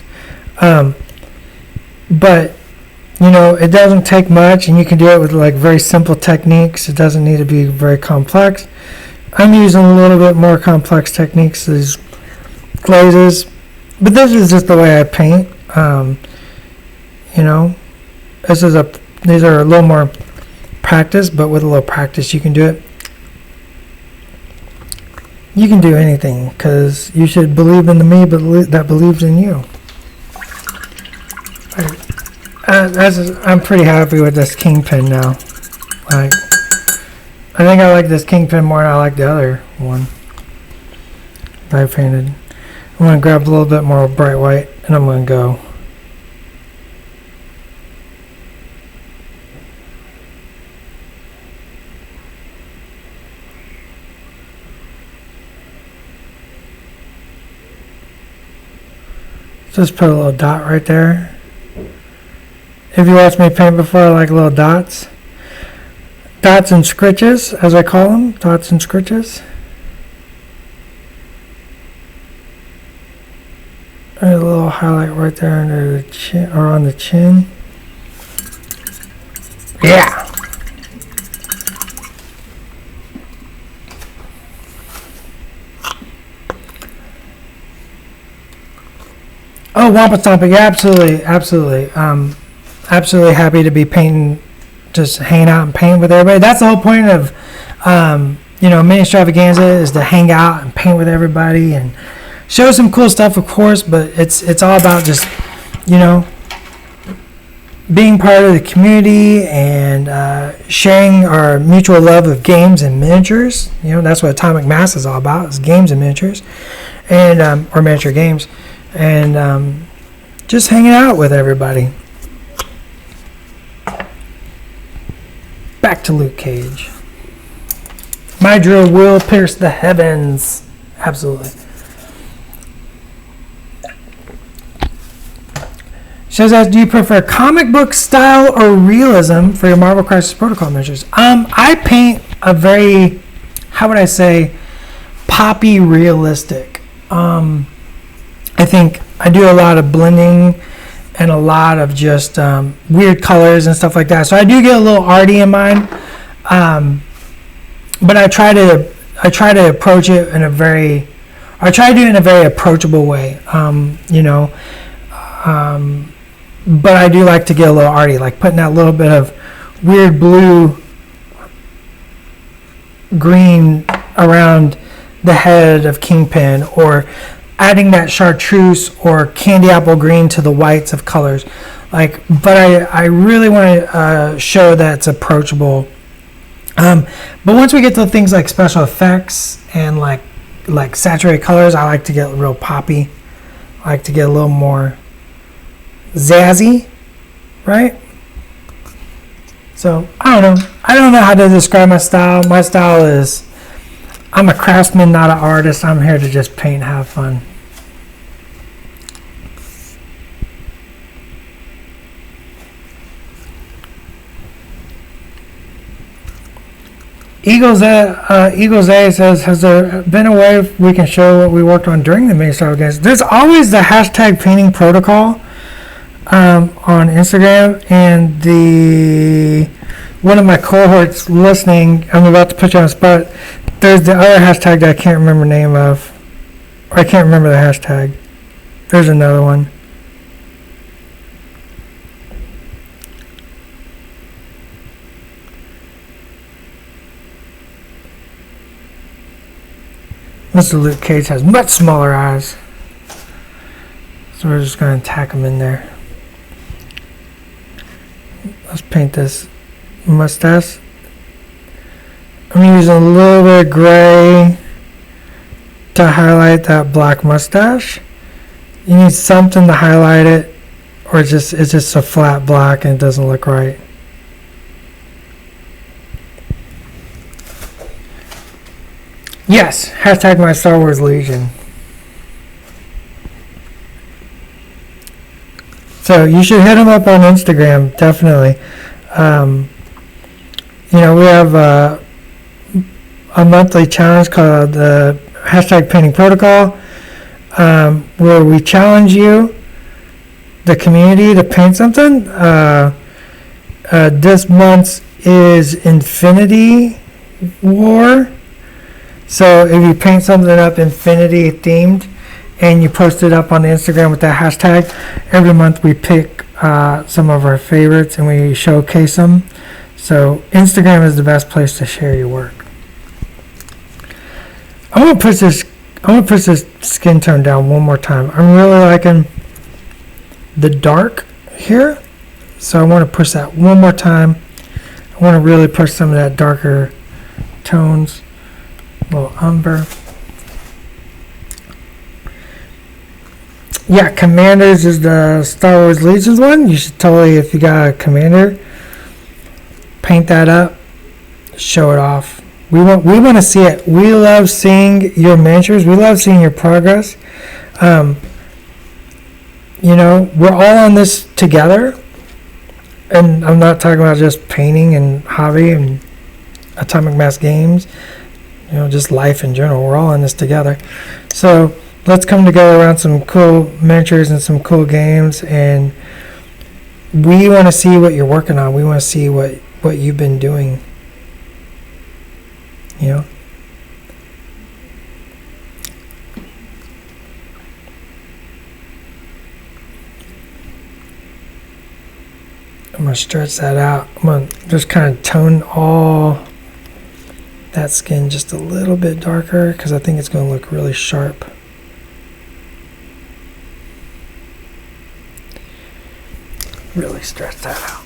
But, it doesn't take much, and you can do it with like very simple techniques. It doesn't need to be very complex. I'm using a little bit more complex techniques, these glazes, but this is just the way I paint. These are a little more practice, but with a little practice you can do it. You can do anything, because you should believe in the me that believes in you. I'm pretty happy with this kingpin now. I think I like this kingpin more than I like the other one that I painted. I'm going to grab a little bit more bright white, and I'm going to go. Just put a little dot right there. If you watched me paint before, I like little dots. dots and scritches, as I call them, dots and scritches. A little highlight right there under the chin, or on the chin. Yeah. Oh, Wampa Stompa, yeah, absolutely, absolutely. Absolutely happy to be painting, just hanging out and painting with everybody. That's the whole point of, Ministravaganza, is to hang out and paint with everybody and show some cool stuff, of course, but it's all about just, being part of the community and sharing our mutual love of games and miniatures. That's what Atomic Mass is all about, is games and miniatures, and or miniature games. And just hanging out with everybody. Back to Luke Cage. My drill will pierce the heavens. Absolutely. Shows us, do you prefer comic book style or realism for your Marvel Crisis Protocol miniatures? I paint a very, how would I say, poppy realistic. I think I do a lot of blending and a lot of just weird colors and stuff like that. So I do get a little arty in mine, but I try to approach it in a very, I try to do it in a very approachable way. But I do like to get a little arty, like putting that little bit of weird blue, green around the head of Kingpin, or adding that chartreuse or candy apple green to the whites of colors. But I really want to show that it's approachable. But once we get to things like special effects and like saturated colors, I like to get real poppy. I like to get a little more zazzy, right? So I don't know how to describe my style. My style is, I'm a craftsman, not an artist. I'm here to just paint and have fun. Eagles A says, has there been a way we can show what we worked on during the Ministravaganza? There's always the hashtag painting protocol on Instagram, and one of my cohorts listening, I'm about to put you on the spot. There's the other hashtag that I can't remember the name of. Or I can't remember the hashtag. There's another one. Mr. Luke Cage has much smaller eyes. So we're just going to tack him in there. Let's paint this mustache. I'm using a little bit of gray to highlight that black mustache. You need something to highlight it, or it's just a flat black and it doesn't look right. Yes, hashtag my Star Wars Legion. So you should hit him up on Instagram, definitely. We have a monthly challenge called the hashtag painting protocol, where we challenge you, the community, to paint something. This month's is Infinity War. So if you paint something up Infinity themed and you post it up on Instagram with that hashtag, every month we pick some of our favorites and we showcase them. So Instagram is the best place to share your work. I'm gonna push this skin tone down one more time. I'm really liking the dark here, so I want to push that one more time. I want to really push some of that darker tones, a little umber. Yeah, Commanders is the Star Wars Legions one. You should totally, if you got a Commander, paint that up, show it off. We want to see it. We love seeing your miniatures. We love seeing your progress. We're all on this together, and I'm not talking about just painting and hobby and Atomic Mass Games, just life in general. We're all in this together. So let's come together around some cool miniatures and some cool games, and we want to see what you're working on. We want to see what you've been doing. I'm going to stretch that out. I'm going to just kind of tone all that skin just a little bit darker because I think it's going to look really sharp. Really stretch that out.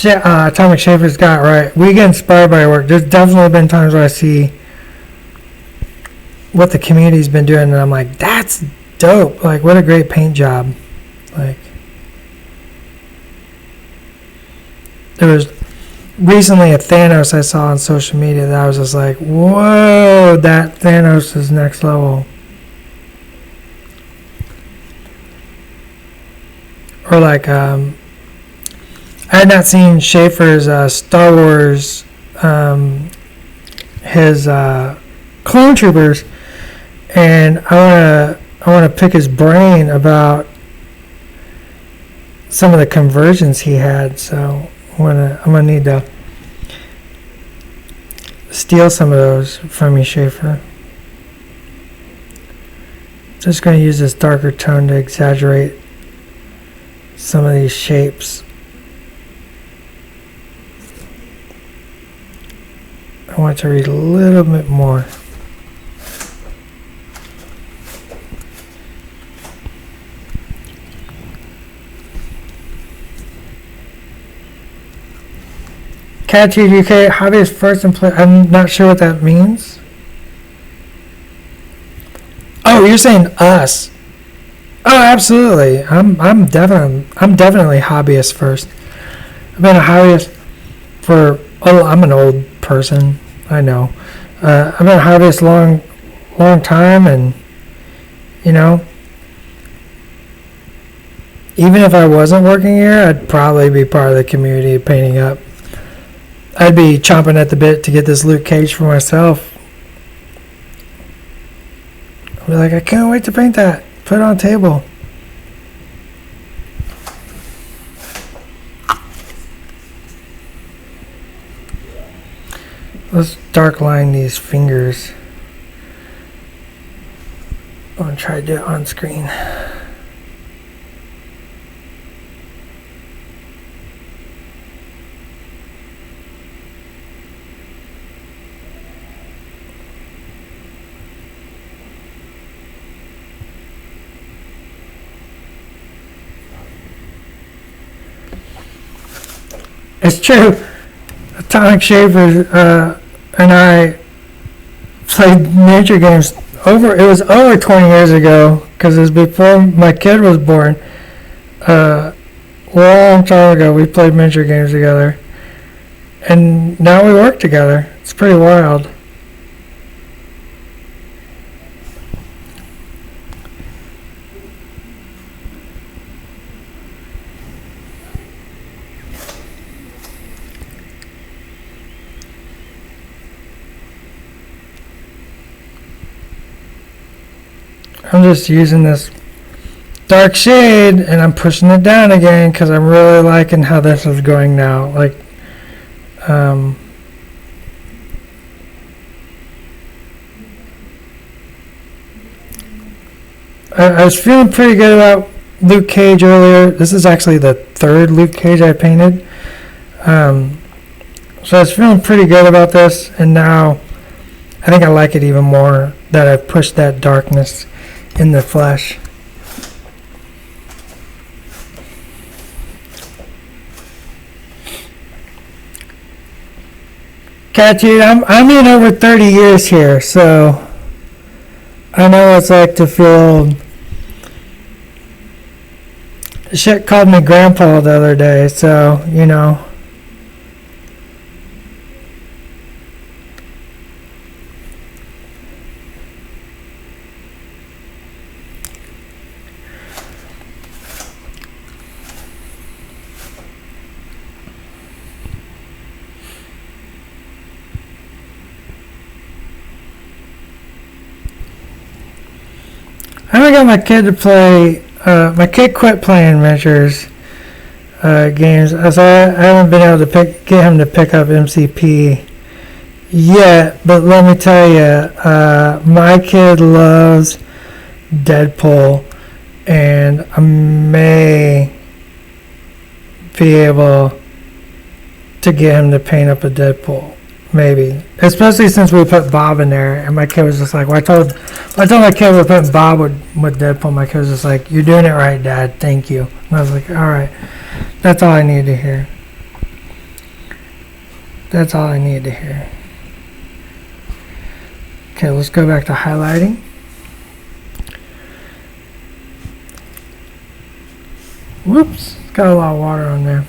Atomic Schaefer's got it right. We get inspired by your work. There's definitely been times where I see what the community's been doing, and I'm like, that's dope. Like, what a great paint job. Like, there was recently a Thanos I saw on social media that I was just like, whoa, that Thanos is next level. Or like, I had not seen Schaefer's Star Wars, his Clone Troopers, and I want to pick his brain about some of the conversions he had. So I'm gonna need to steal some of those from you, Schaefer. Just gonna use this darker tone to exaggerate some of these shapes. I want to read a little bit more. Cat UK hobbyist first and play. I'm not sure what that means. Oh, you're saying us? Oh, absolutely. I'm definitely hobbyist first. I've been a hobbyist for. Oh, I'm an old person. I know. I've been a hobbyist long time, and even if I wasn't working here, I'd probably be part of the community painting up. I'd be chomping at the bit to get this Luke Cage for myself. I'd be like, I can't wait to paint that. Put it on a table. Let's dark line these fingers. I'm going to try to do it on screen. It's true. Atomic Schaefer and I played miniature games it was over 20 years ago, because it was before my kid was born. Long time ago we played miniature games together, and now we work together. It's pretty wild. I'm just using this dark shade and I'm pushing it down again because I'm really liking how this is going now. Like, I was feeling pretty good about Luke Cage earlier. This is actually the third Luke Cage I painted. So I was feeling pretty good about this, and now I think I like it even more that I've pushed that darkness in the flesh. Cat dude, I'm in over 30 years here, so I know what it's like to feel old. Shit called me grandpa the other day, so you know. haven't got my kid to play. My kid quit playing miniatures games, so I haven't been able to get him to pick up MCP yet. But let me tell you, my kid loves Deadpool, and I may be able to get him to paint up a Deadpool. Maybe, especially since we put Bob in there, and my kid was just like, well, I told my kid we're putting Bob with Deadpool. My kid was just like, "You're doing it right, Dad. Thank you." And I was like, "All right, that's all I need to hear. That's all I need to hear." Okay, let's go back to highlighting. Whoops, got a lot of water on there.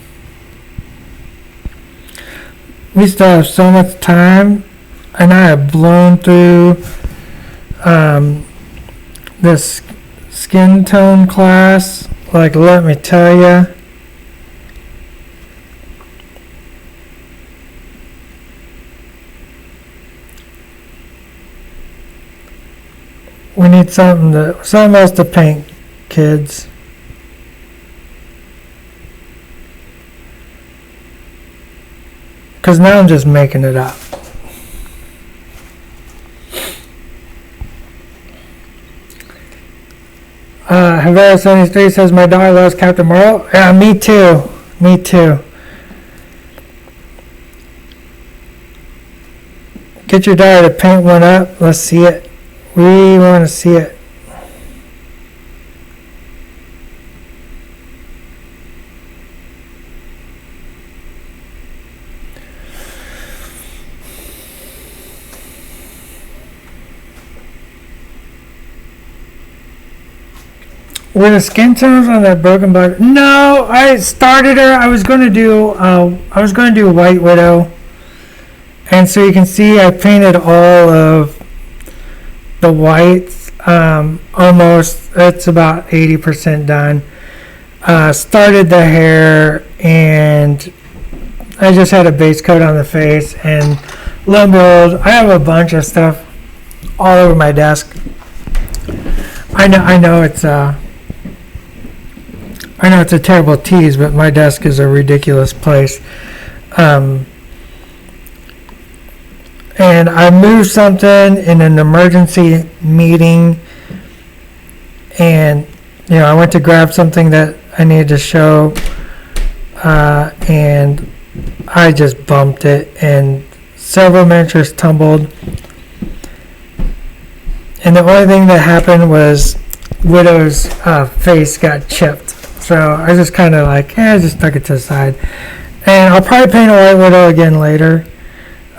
We still have so much time, and I have blown through this skin tone class. Like, let me tell you. We need something else to paint, kids. Because now I'm just making it up. Havera 73 says, my daughter loves Captain Marvel. Yeah, me too. Me too. Get your daughter to paint one up. Let's see it. We want to see it. Were the skin tones on that broken black? No, I started her. I was going to do White Widow, and so you can see I painted all of the whites. Almost. It's about 80% done. Started the hair, and I just had a base coat on the face, and lo and behold, I have a bunch of stuff all over my desk. I know it's a terrible tease, but my desk is a ridiculous place. And I moved something in an emergency meeting, and I went to grab something that I needed to show, and I just bumped it, and several miniatures tumbled. And the only thing that happened was Widow's face got chipped. So I just kind of I just stuck it to the side. And I'll probably paint a White Widow again later.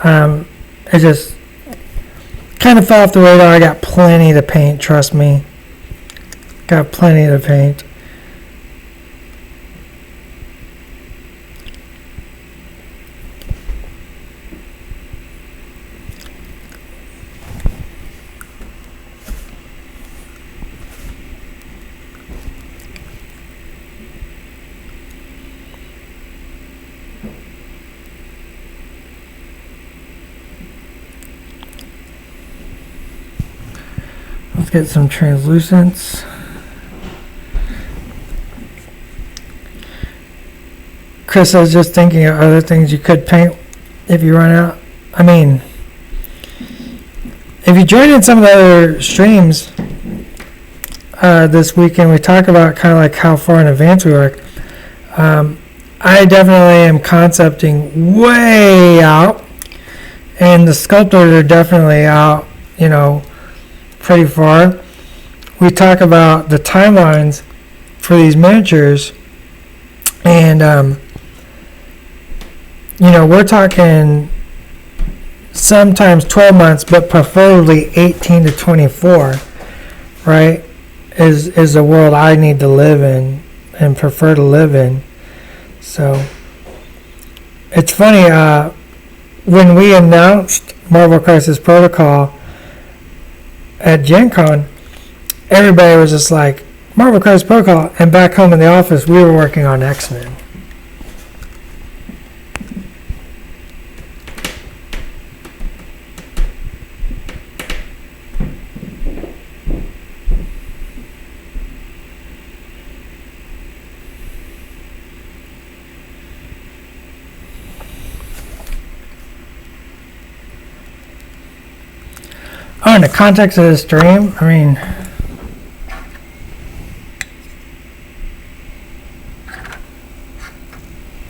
It just kind of fell off the radar. I got plenty to paint, trust me. Got plenty to paint. Let's get some translucents. Chris, I was just thinking of other things you could paint if you run out. I mean, if you join in some of the other streams this weekend, we talk about kind of like how far in advance we work. I definitely am concepting way out, and the sculptors are definitely out, pretty far. We talk about the timelines for these miniatures, and we're talking sometimes 12 months, but preferably 18 to 24, right? Is the world I need to live in and prefer to live in. So it's funny, when we announced Marvel Crisis Protocol at Gen Con, everybody was just like, Marvel Crisis Protocol, and back home in the office we were working on X-Men. Oh, in the context of the stream, I mean,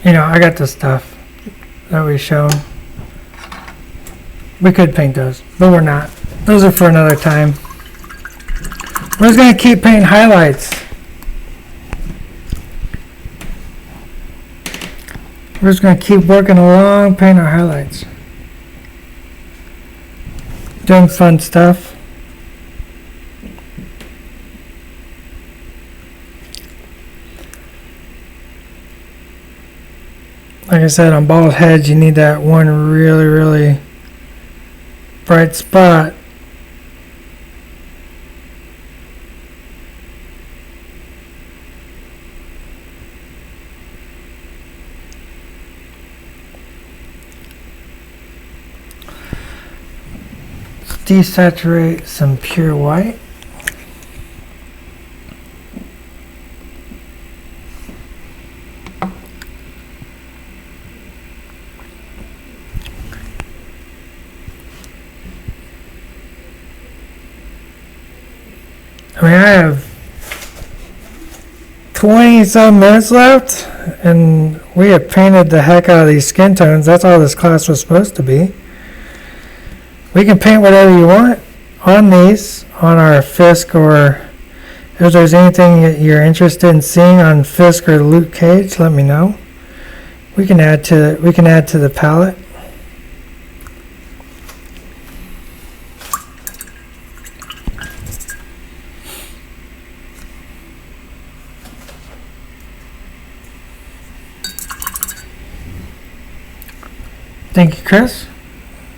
you know, I got the stuff that we've shown. We could paint those, but we're not. Those are for another time. We're just going to keep painting highlights. We're just going to keep working along, painting our highlights. Doing fun stuff. Like I said, on bald heads, you need that one really, really bright spot. Desaturate some pure white. I mean, I have 20 some minutes left, and we have painted the heck out of these skin tones. That's all this class was supposed to be. We can paint whatever you want on these, on our Fisk, or if there's anything that you're interested in seeing on Fisk or Luke Cage, let me know. We can add to the palette. Thank you, Chris.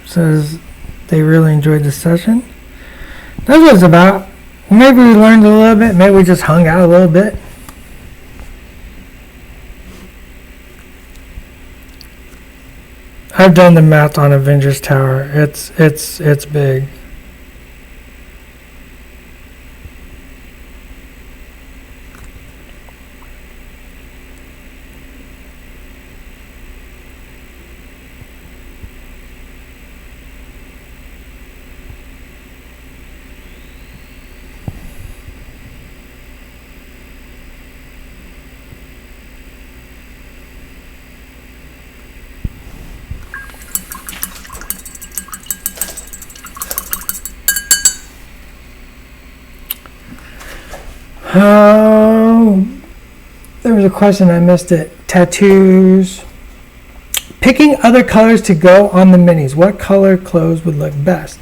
Says they really enjoyed the session. That's what it's about. Maybe we learned a little bit. Maybe we just hung out a little bit. I've done the math on Avengers Tower. It's big. There was a question, I missed it. Tattoos. Picking other colors to go on the minis. What color clothes would look best?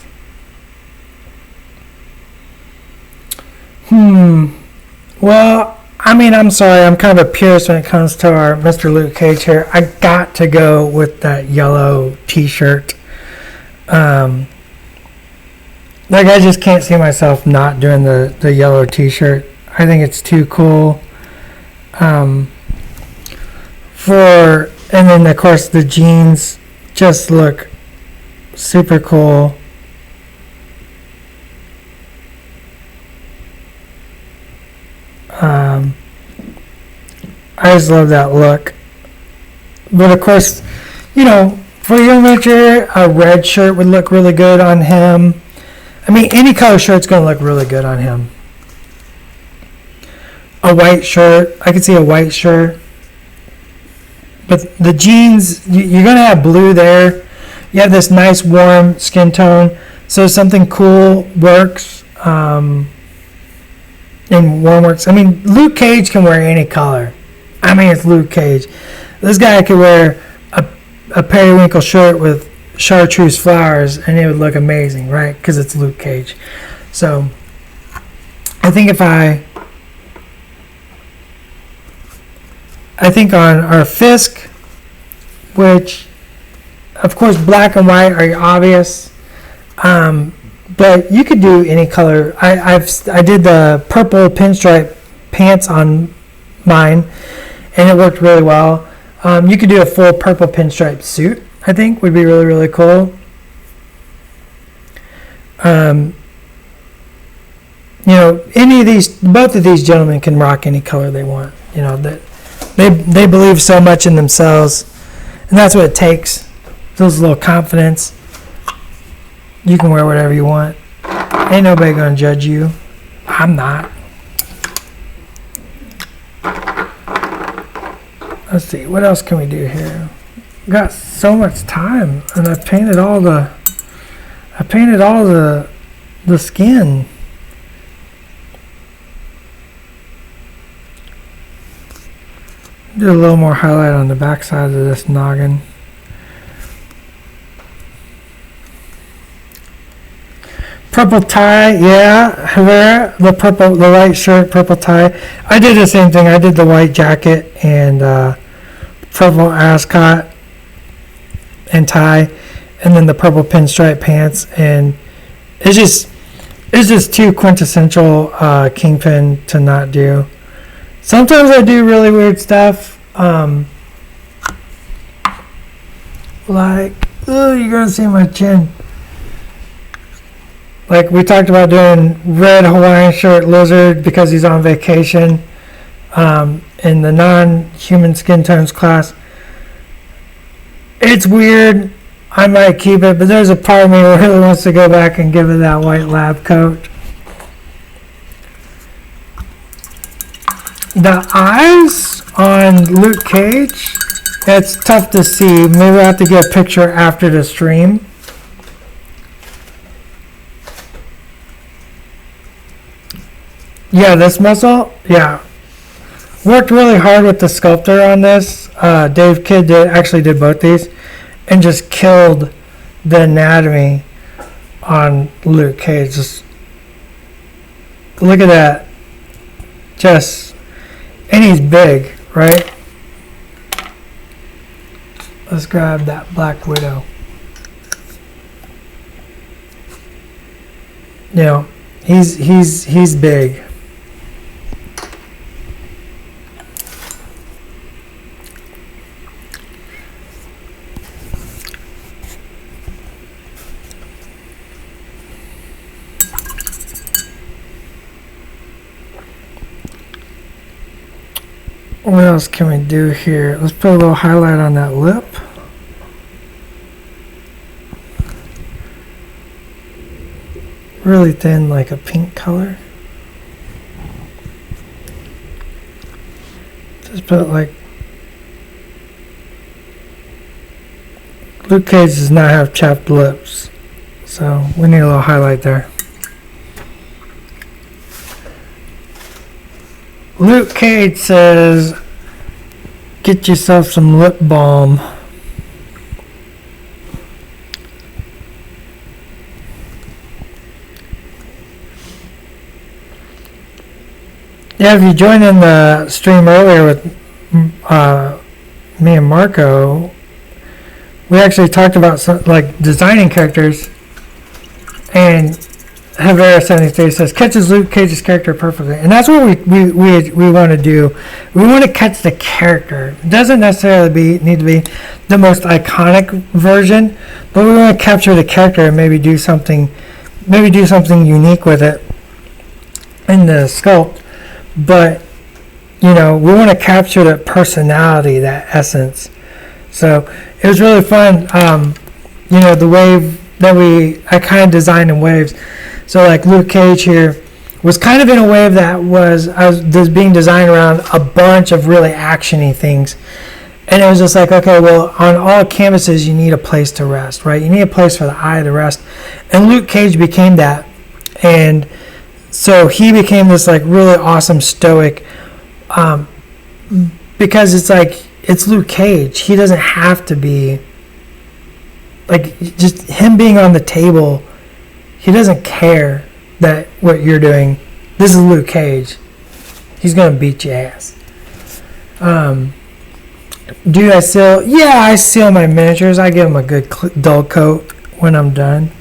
Well, I mean, I'm sorry. I'm kind of a purist when it comes to our Mr. Luke Cage here. I got to go with that yellow t-shirt. Like, I just can't see myself not doing the yellow t-shirt. I think it's too cool. And then of course the jeans just look super cool. I just love that look. But of course, you know, for your nature, a red shirt would look really good on him. I mean, any color shirt's going to look really good on him. A white shirt, I could see a white shirt. But the jeans, you're going to have blue there. You have this nice warm skin tone. So something cool works. And warm works. I mean, Luke Cage can wear any color. I mean, it's Luke Cage. This guy could wear a periwinkle shirt with chartreuse flowers and it would look amazing, right? Because it's Luke Cage. So I think on our Fisk, which of course black and white are obvious, but you could do any color. I did the purple pinstripe pants on mine and it worked really well. You could do a full purple pinstripe suit, I think would be really, really cool. You know, both of these gentlemen can rock any color they want. You know, that they believe so much in themselves, and that's what it takes. Those little confidence. You can wear whatever you want. Ain't nobody gonna judge you. I'm not. Let's see, what else can we do here? Got so much time, and I painted all the skin. Do a little more highlight on the back side of this noggin. Purple tie, yeah, Herrera, the white shirt, purple tie. I did the same thing. I did the white jacket and purple ascot and tie, and then the purple pinstripe pants. And it's just too quintessential Kingpin to not do. Sometimes I do really weird stuff, like, oh, you're gonna see my chin. Like we talked about doing red Hawaiian shirt lizard because he's on vacation in the non-human skin tones class. It's weird. I might keep it, but there's a part of me that really wants to go back and give it that white lab coat. The eyes on Luke Cage, it's tough to see. Maybe I'll have to get a picture after the stream. Yeah, this muscle, yeah. Worked really hard with the sculptor on this. Dave Kidd actually did both these and just killed the anatomy on Luke Cage. Just look at that. And he's big, right? Let's grab that Black Widow. You know, he's big. What else can we do here? Let's put a little highlight on that lip. Really thin, like a pink color. Just put like... Luke Cage does not have chapped lips, so we need a little highlight there. Luke Cage says, get yourself some lip balm. Yeah, if you joined in the stream earlier with me and Marco, we actually talked about some, like designing characters, and Havera73 says catches Luke Cage's character perfectly, and that's what we want to do. We want to catch the character. It doesn't necessarily need to be the most iconic version, but we want to capture the character and maybe do something unique with it in the sculpt. But you know, we want to capture that personality, that essence. So it was really fun. You know, the wave that I kind of designed in waves. So like Luke Cage here was kind of in a wave that was being designed around a bunch of really actiony things. And it was just like, okay, well, on all canvases, you need a place to rest, right? You need a place for the eye to rest. And Luke Cage became that. And so he became this like really awesome stoic, because it's like, it's Luke Cage. He doesn't have to be, like, just him being on the table, he doesn't care that what you're doing. This is Luke Cage. He's going to beat your ass. Do I seal? Yeah, I seal my miniatures. I give them a good dull coat when I'm done.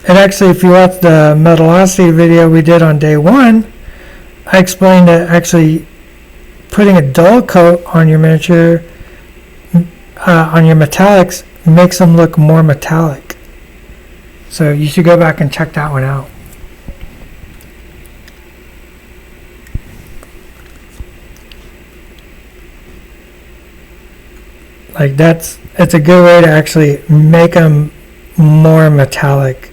And actually, if you watch the Metallosity video we did on day 1, I explained that actually putting a dull coat on your miniature, on your metallics, makes them look more metallic. So you should go back and check that one out. Like it's a good way to actually make them more metallic.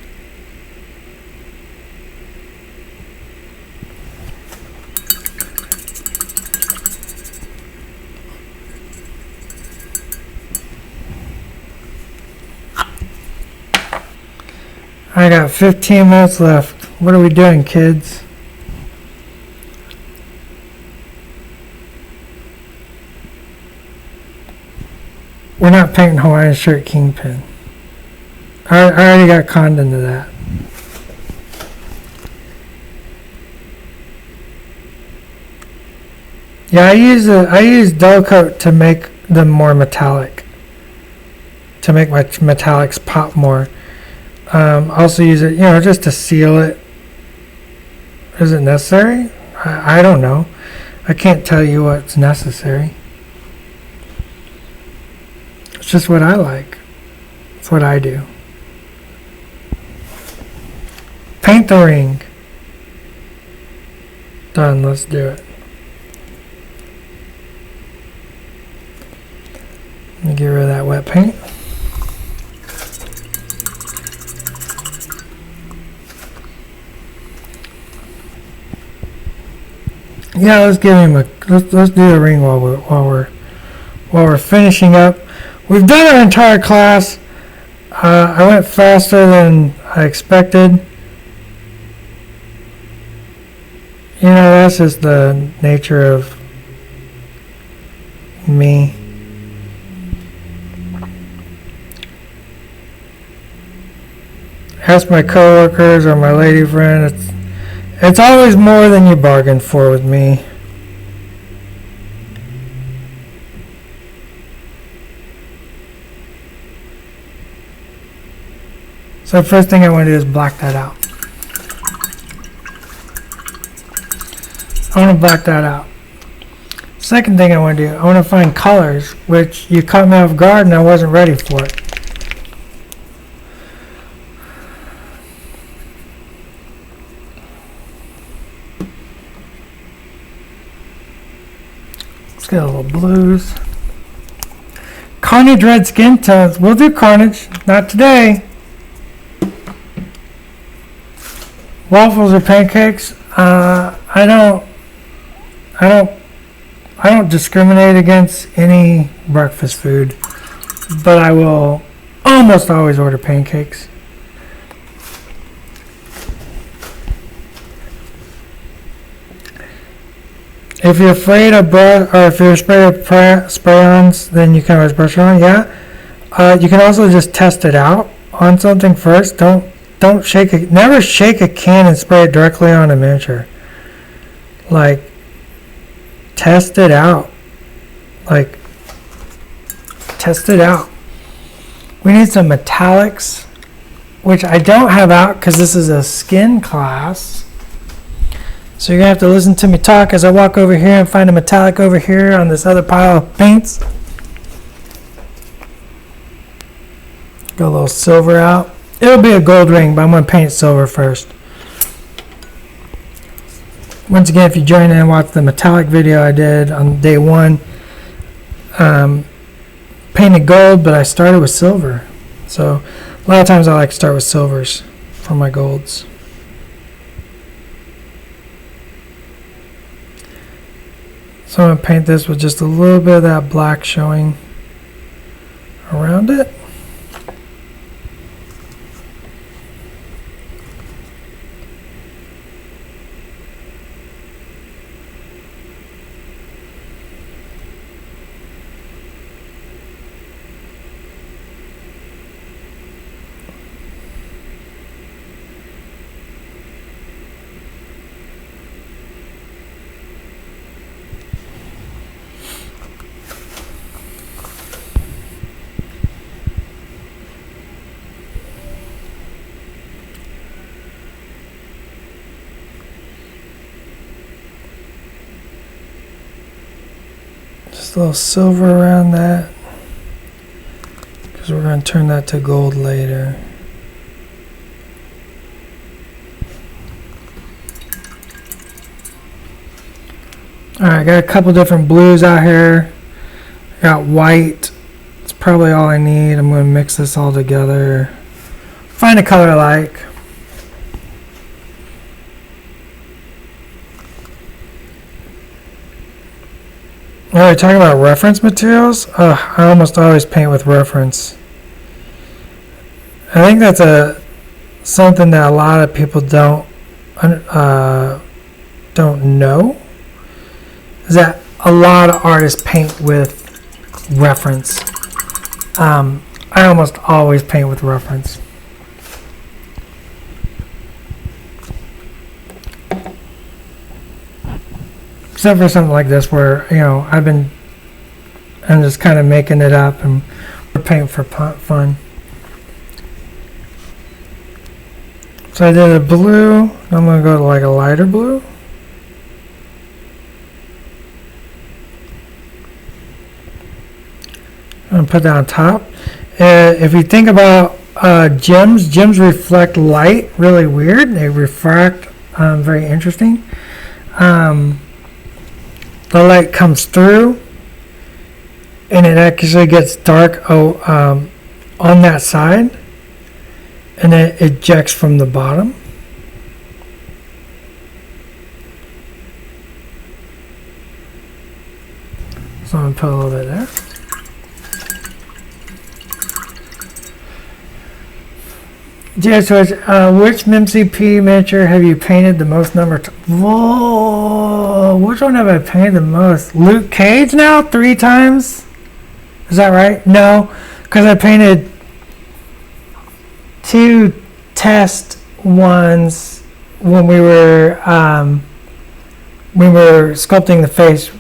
I got 15 minutes left. What are we doing, kids? We're not painting Hawaiian shirt Kingpin. I already got conned into that. Yeah, I use dull coat to make them more metallic. To make my metallics pop more. Also use it, just to seal it. Is it necessary? I don't know. I can't tell you what's necessary. It's just what I like. It's what I do. Paint the ring. Done, let's do it. Let me get rid of that wet paint. Yeah, let's give him let's do the ring while we're finishing up. We've done our entire class. I went faster than I expected. That's just the nature of me. Ask my coworkers or my lady friend. It's always more than you bargained for with me. So the first thing I want to do is black that out. I want to black that out. Second thing I want to do, I want to find colors, which you caught me off guard and I wasn't ready for it. Let's get a little blues. Carnage red skin tones. We'll do carnage. Not today. Waffles or pancakes? I don't discriminate against any breakfast food, but I will almost always order pancakes. If you're afraid of brush, or if you're afraid of spray-ons, then you can always brush it on. Yeah. You can also just test it out on something first. Don't shake it. Never shake a can and spray it directly on a miniature. Like, test it out. Test it out. We need some metallics, which I don't have out because this is a skin class. So you're going to have to listen to me talk as I walk over here and find a metallic over here on this other pile of paints. Got a little silver out. It'll be a gold ring, but I'm going to paint silver first. Once again, if you join in and watch the metallic video I did on day one, painted gold, but I started with silver. So a lot of times I like to start with silvers for my golds. So I'm going to paint this with just a little bit of that black showing around it. Just a little silver around that, because we're going to turn that to gold later. Alright, got a couple different blues out here. I got white, probably all I need. I'm going to mix this all together. Find a color I like. Alright, talking about reference materials. I almost always paint with reference. I think that's something that a lot of people don't know. Is that a lot of artists paint with reference. I almost always paint with reference. Except for something like this where, I'm just kind of making it up and we're painting for fun. So I did a blue. I'm going to go to like a lighter blue. I'm going to put that on top. If you think about gems reflect light really weird. They refract very interesting. The light comes through and it actually gets dark on that side and then it ejects from the bottom. So I'm going to put a little bit there. Yeah, so which MCP miniature have you painted the most number of times? Whoa, which one have I painted the most? Luke Cage now? 3 times? Is that right? No, because I painted 2 test ones when we were sculpting the face.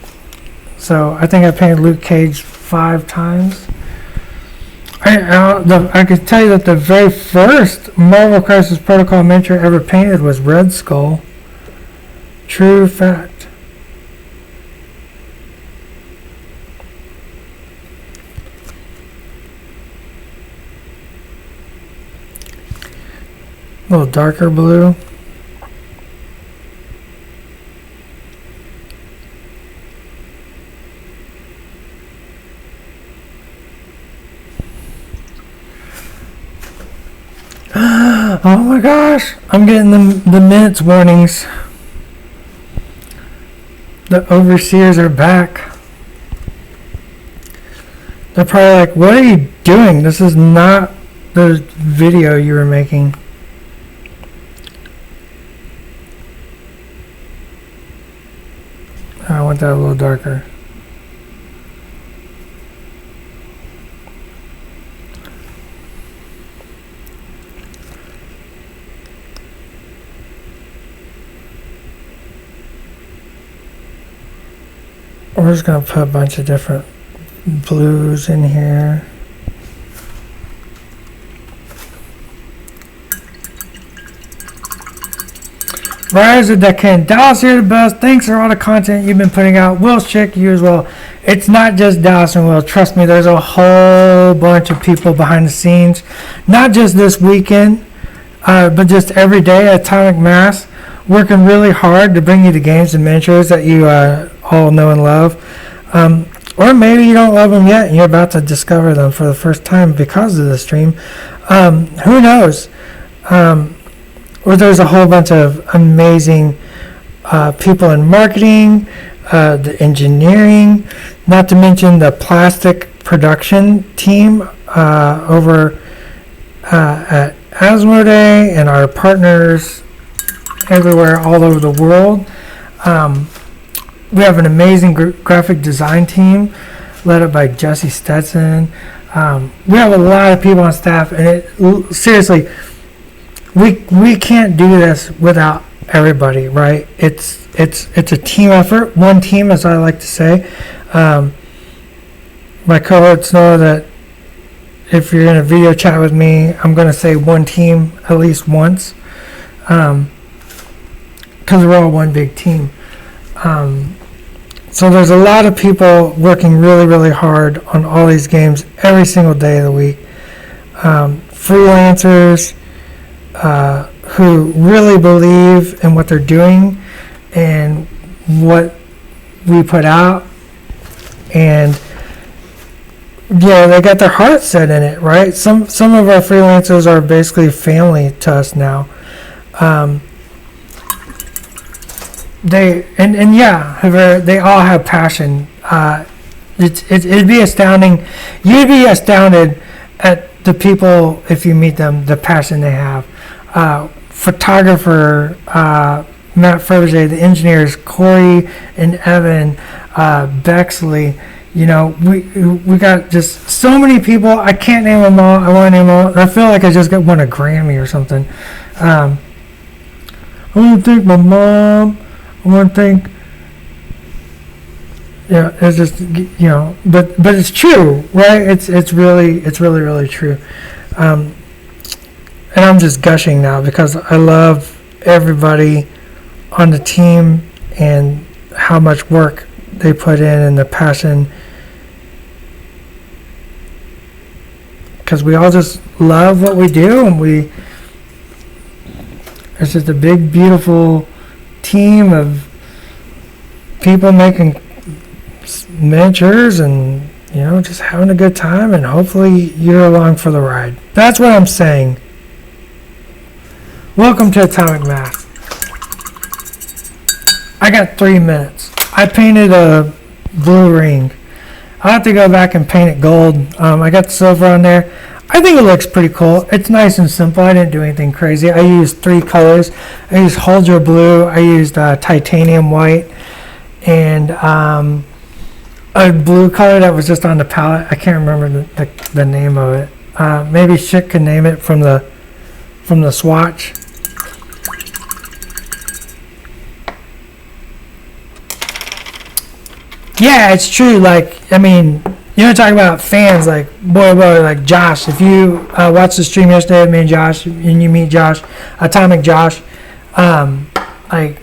So I think I painted Luke Cage 5 times. I can tell you that the very first Marvel Crisis Protocol miniature ever painted was Red Skull. True fact. A little darker blue. Oh my gosh, I'm getting the minutes warnings. The overseers are back. They're probably like, what are you doing? This is not the video you were making. I want that a little darker. We're just going to put a bunch of different blues in here. Rise of Deccan. Dallas, you're the best. Thanks for all the content you've been putting out. Will's check you as well. It's not just Dallas and Will. Trust me, there's a whole bunch of people behind the scenes. Not just this weekend, but just every day at Atomic Mass. Working really hard to bring you the games and miniatures that you all know and love. Or maybe you don't love them yet and you're about to discover them for the first time because of the stream. Who knows? Or there's a whole bunch of amazing people in marketing, the engineering, not to mention the plastic production team over at Asmodee and our partners everywhere all over the world. We have an amazing graphic design team led up by Jesse Stetson. We have a lot of people on staff, and seriously, we can't do this without everybody, right? It's a team effort, one team, as I like to say. My cohorts know that if you're in a video chat with me, I'm going to say one team at least once, because we're all one big team. So there's a lot of people working really, really hard on all these games every single day of the week. Freelancers who really believe in what they're doing and what we put out, and yeah, they got their heart set in it, right? Some of our freelancers are basically family to us now. They all have passion. It'd be astounding. You'd be astounded at the people if you meet them, the passion they have. Photographer Matt Ferger, the engineers Corey and Evan, Bexley. You know, we got just so many people. I can't name them all. I want to name them all. I feel like I just won a Grammy or something. I want to thank my mom. I want to thank. Yeah, it's just, you know, but it's true, right? It's really true. And I'm just gushing now because I love everybody on the team and how much work they put in and the passion. Because we all just love what we do, and it's just a big, beautiful team of people making miniatures and, you know, just having a good time, and hopefully you're along for the ride. That's what I'm saying. Welcome to Atomic Math. I got 3 minutes. I painted a blue ring. I'll have to go back and paint it gold. I got the silver on there. I think it looks pretty cool. It's nice and simple. I didn't do anything crazy. I used 3 colors. I used Holger blue. I used titanium white. And a blue color that was just on the palette. I can't remember the name of it. Maybe Chick could name it from the swatch. Yeah, it's true. Like, I mean, you know, talking about fans, like, boy, like Josh. If you watched the stream yesterday with me and Josh, and you meet Josh, Atomic Josh, like,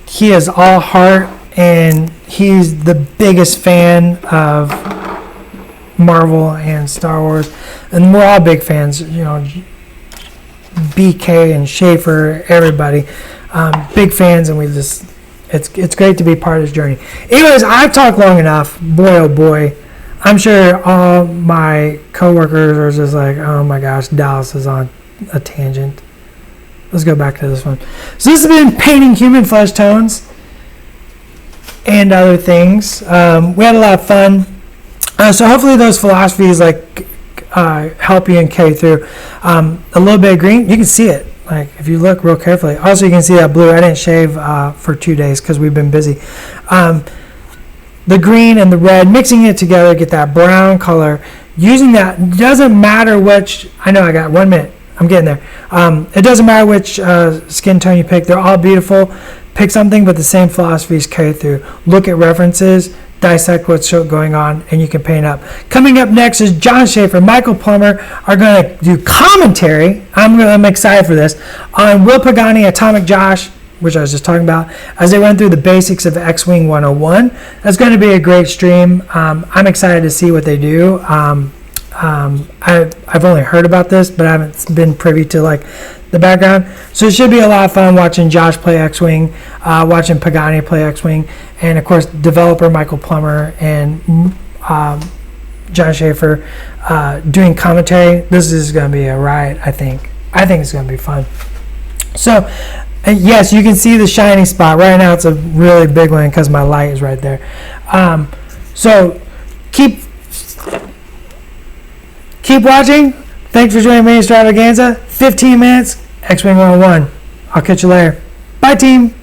he is all heart, and he's the biggest fan of Marvel and Star Wars, and we're all big fans. You know, BK and Schaefer, everybody, big fans, and we just. It's great to be part of this journey. Anyways, I've talked long enough. Boy, oh boy. I'm sure all my coworkers are just like, oh my gosh, Dallas is on a tangent. Let's go back to this one. So this has been painting human flesh tones and other things. We had a lot of fun. So hopefully those philosophies like help you in K through. A little bit of green, you can see it. Like, if you look real carefully. Also, you can see that blue. I didn't shave for 2 days because we've been busy. The green and the red, mixing it together, get that brown color. Using that, doesn't matter which, I know I got 1 minute. I'm getting there. It doesn't matter which skin tone you pick. They're all beautiful. Pick something, but the same philosophies carry through. Look at references, dissect what's going on, and you can paint up. Coming up next is John Schaefer, Michael Plummer are going to do commentary. I'm excited for this on Will Pagani, Atomic Josh, which I was just talking about, as they run through the basics of X-Wing 101. That's going to be a great stream. I'm excited to see what they do. I've only heard about this, but I haven't been privy to like the background. So it should be a lot of fun watching Josh play X-Wing, watching Pagani play X-Wing, and of course developer Michael Plummer and John Schaefer doing commentary. This is going to be a riot, I think. I think it's going to be fun. So yes, you can see the shiny spot. Right now it's a really big one because my light is right there. So keep watching. Thanks for joining Ministravaganza. 15 minutes, X-Wing 101. I'll catch you later. Bye, team.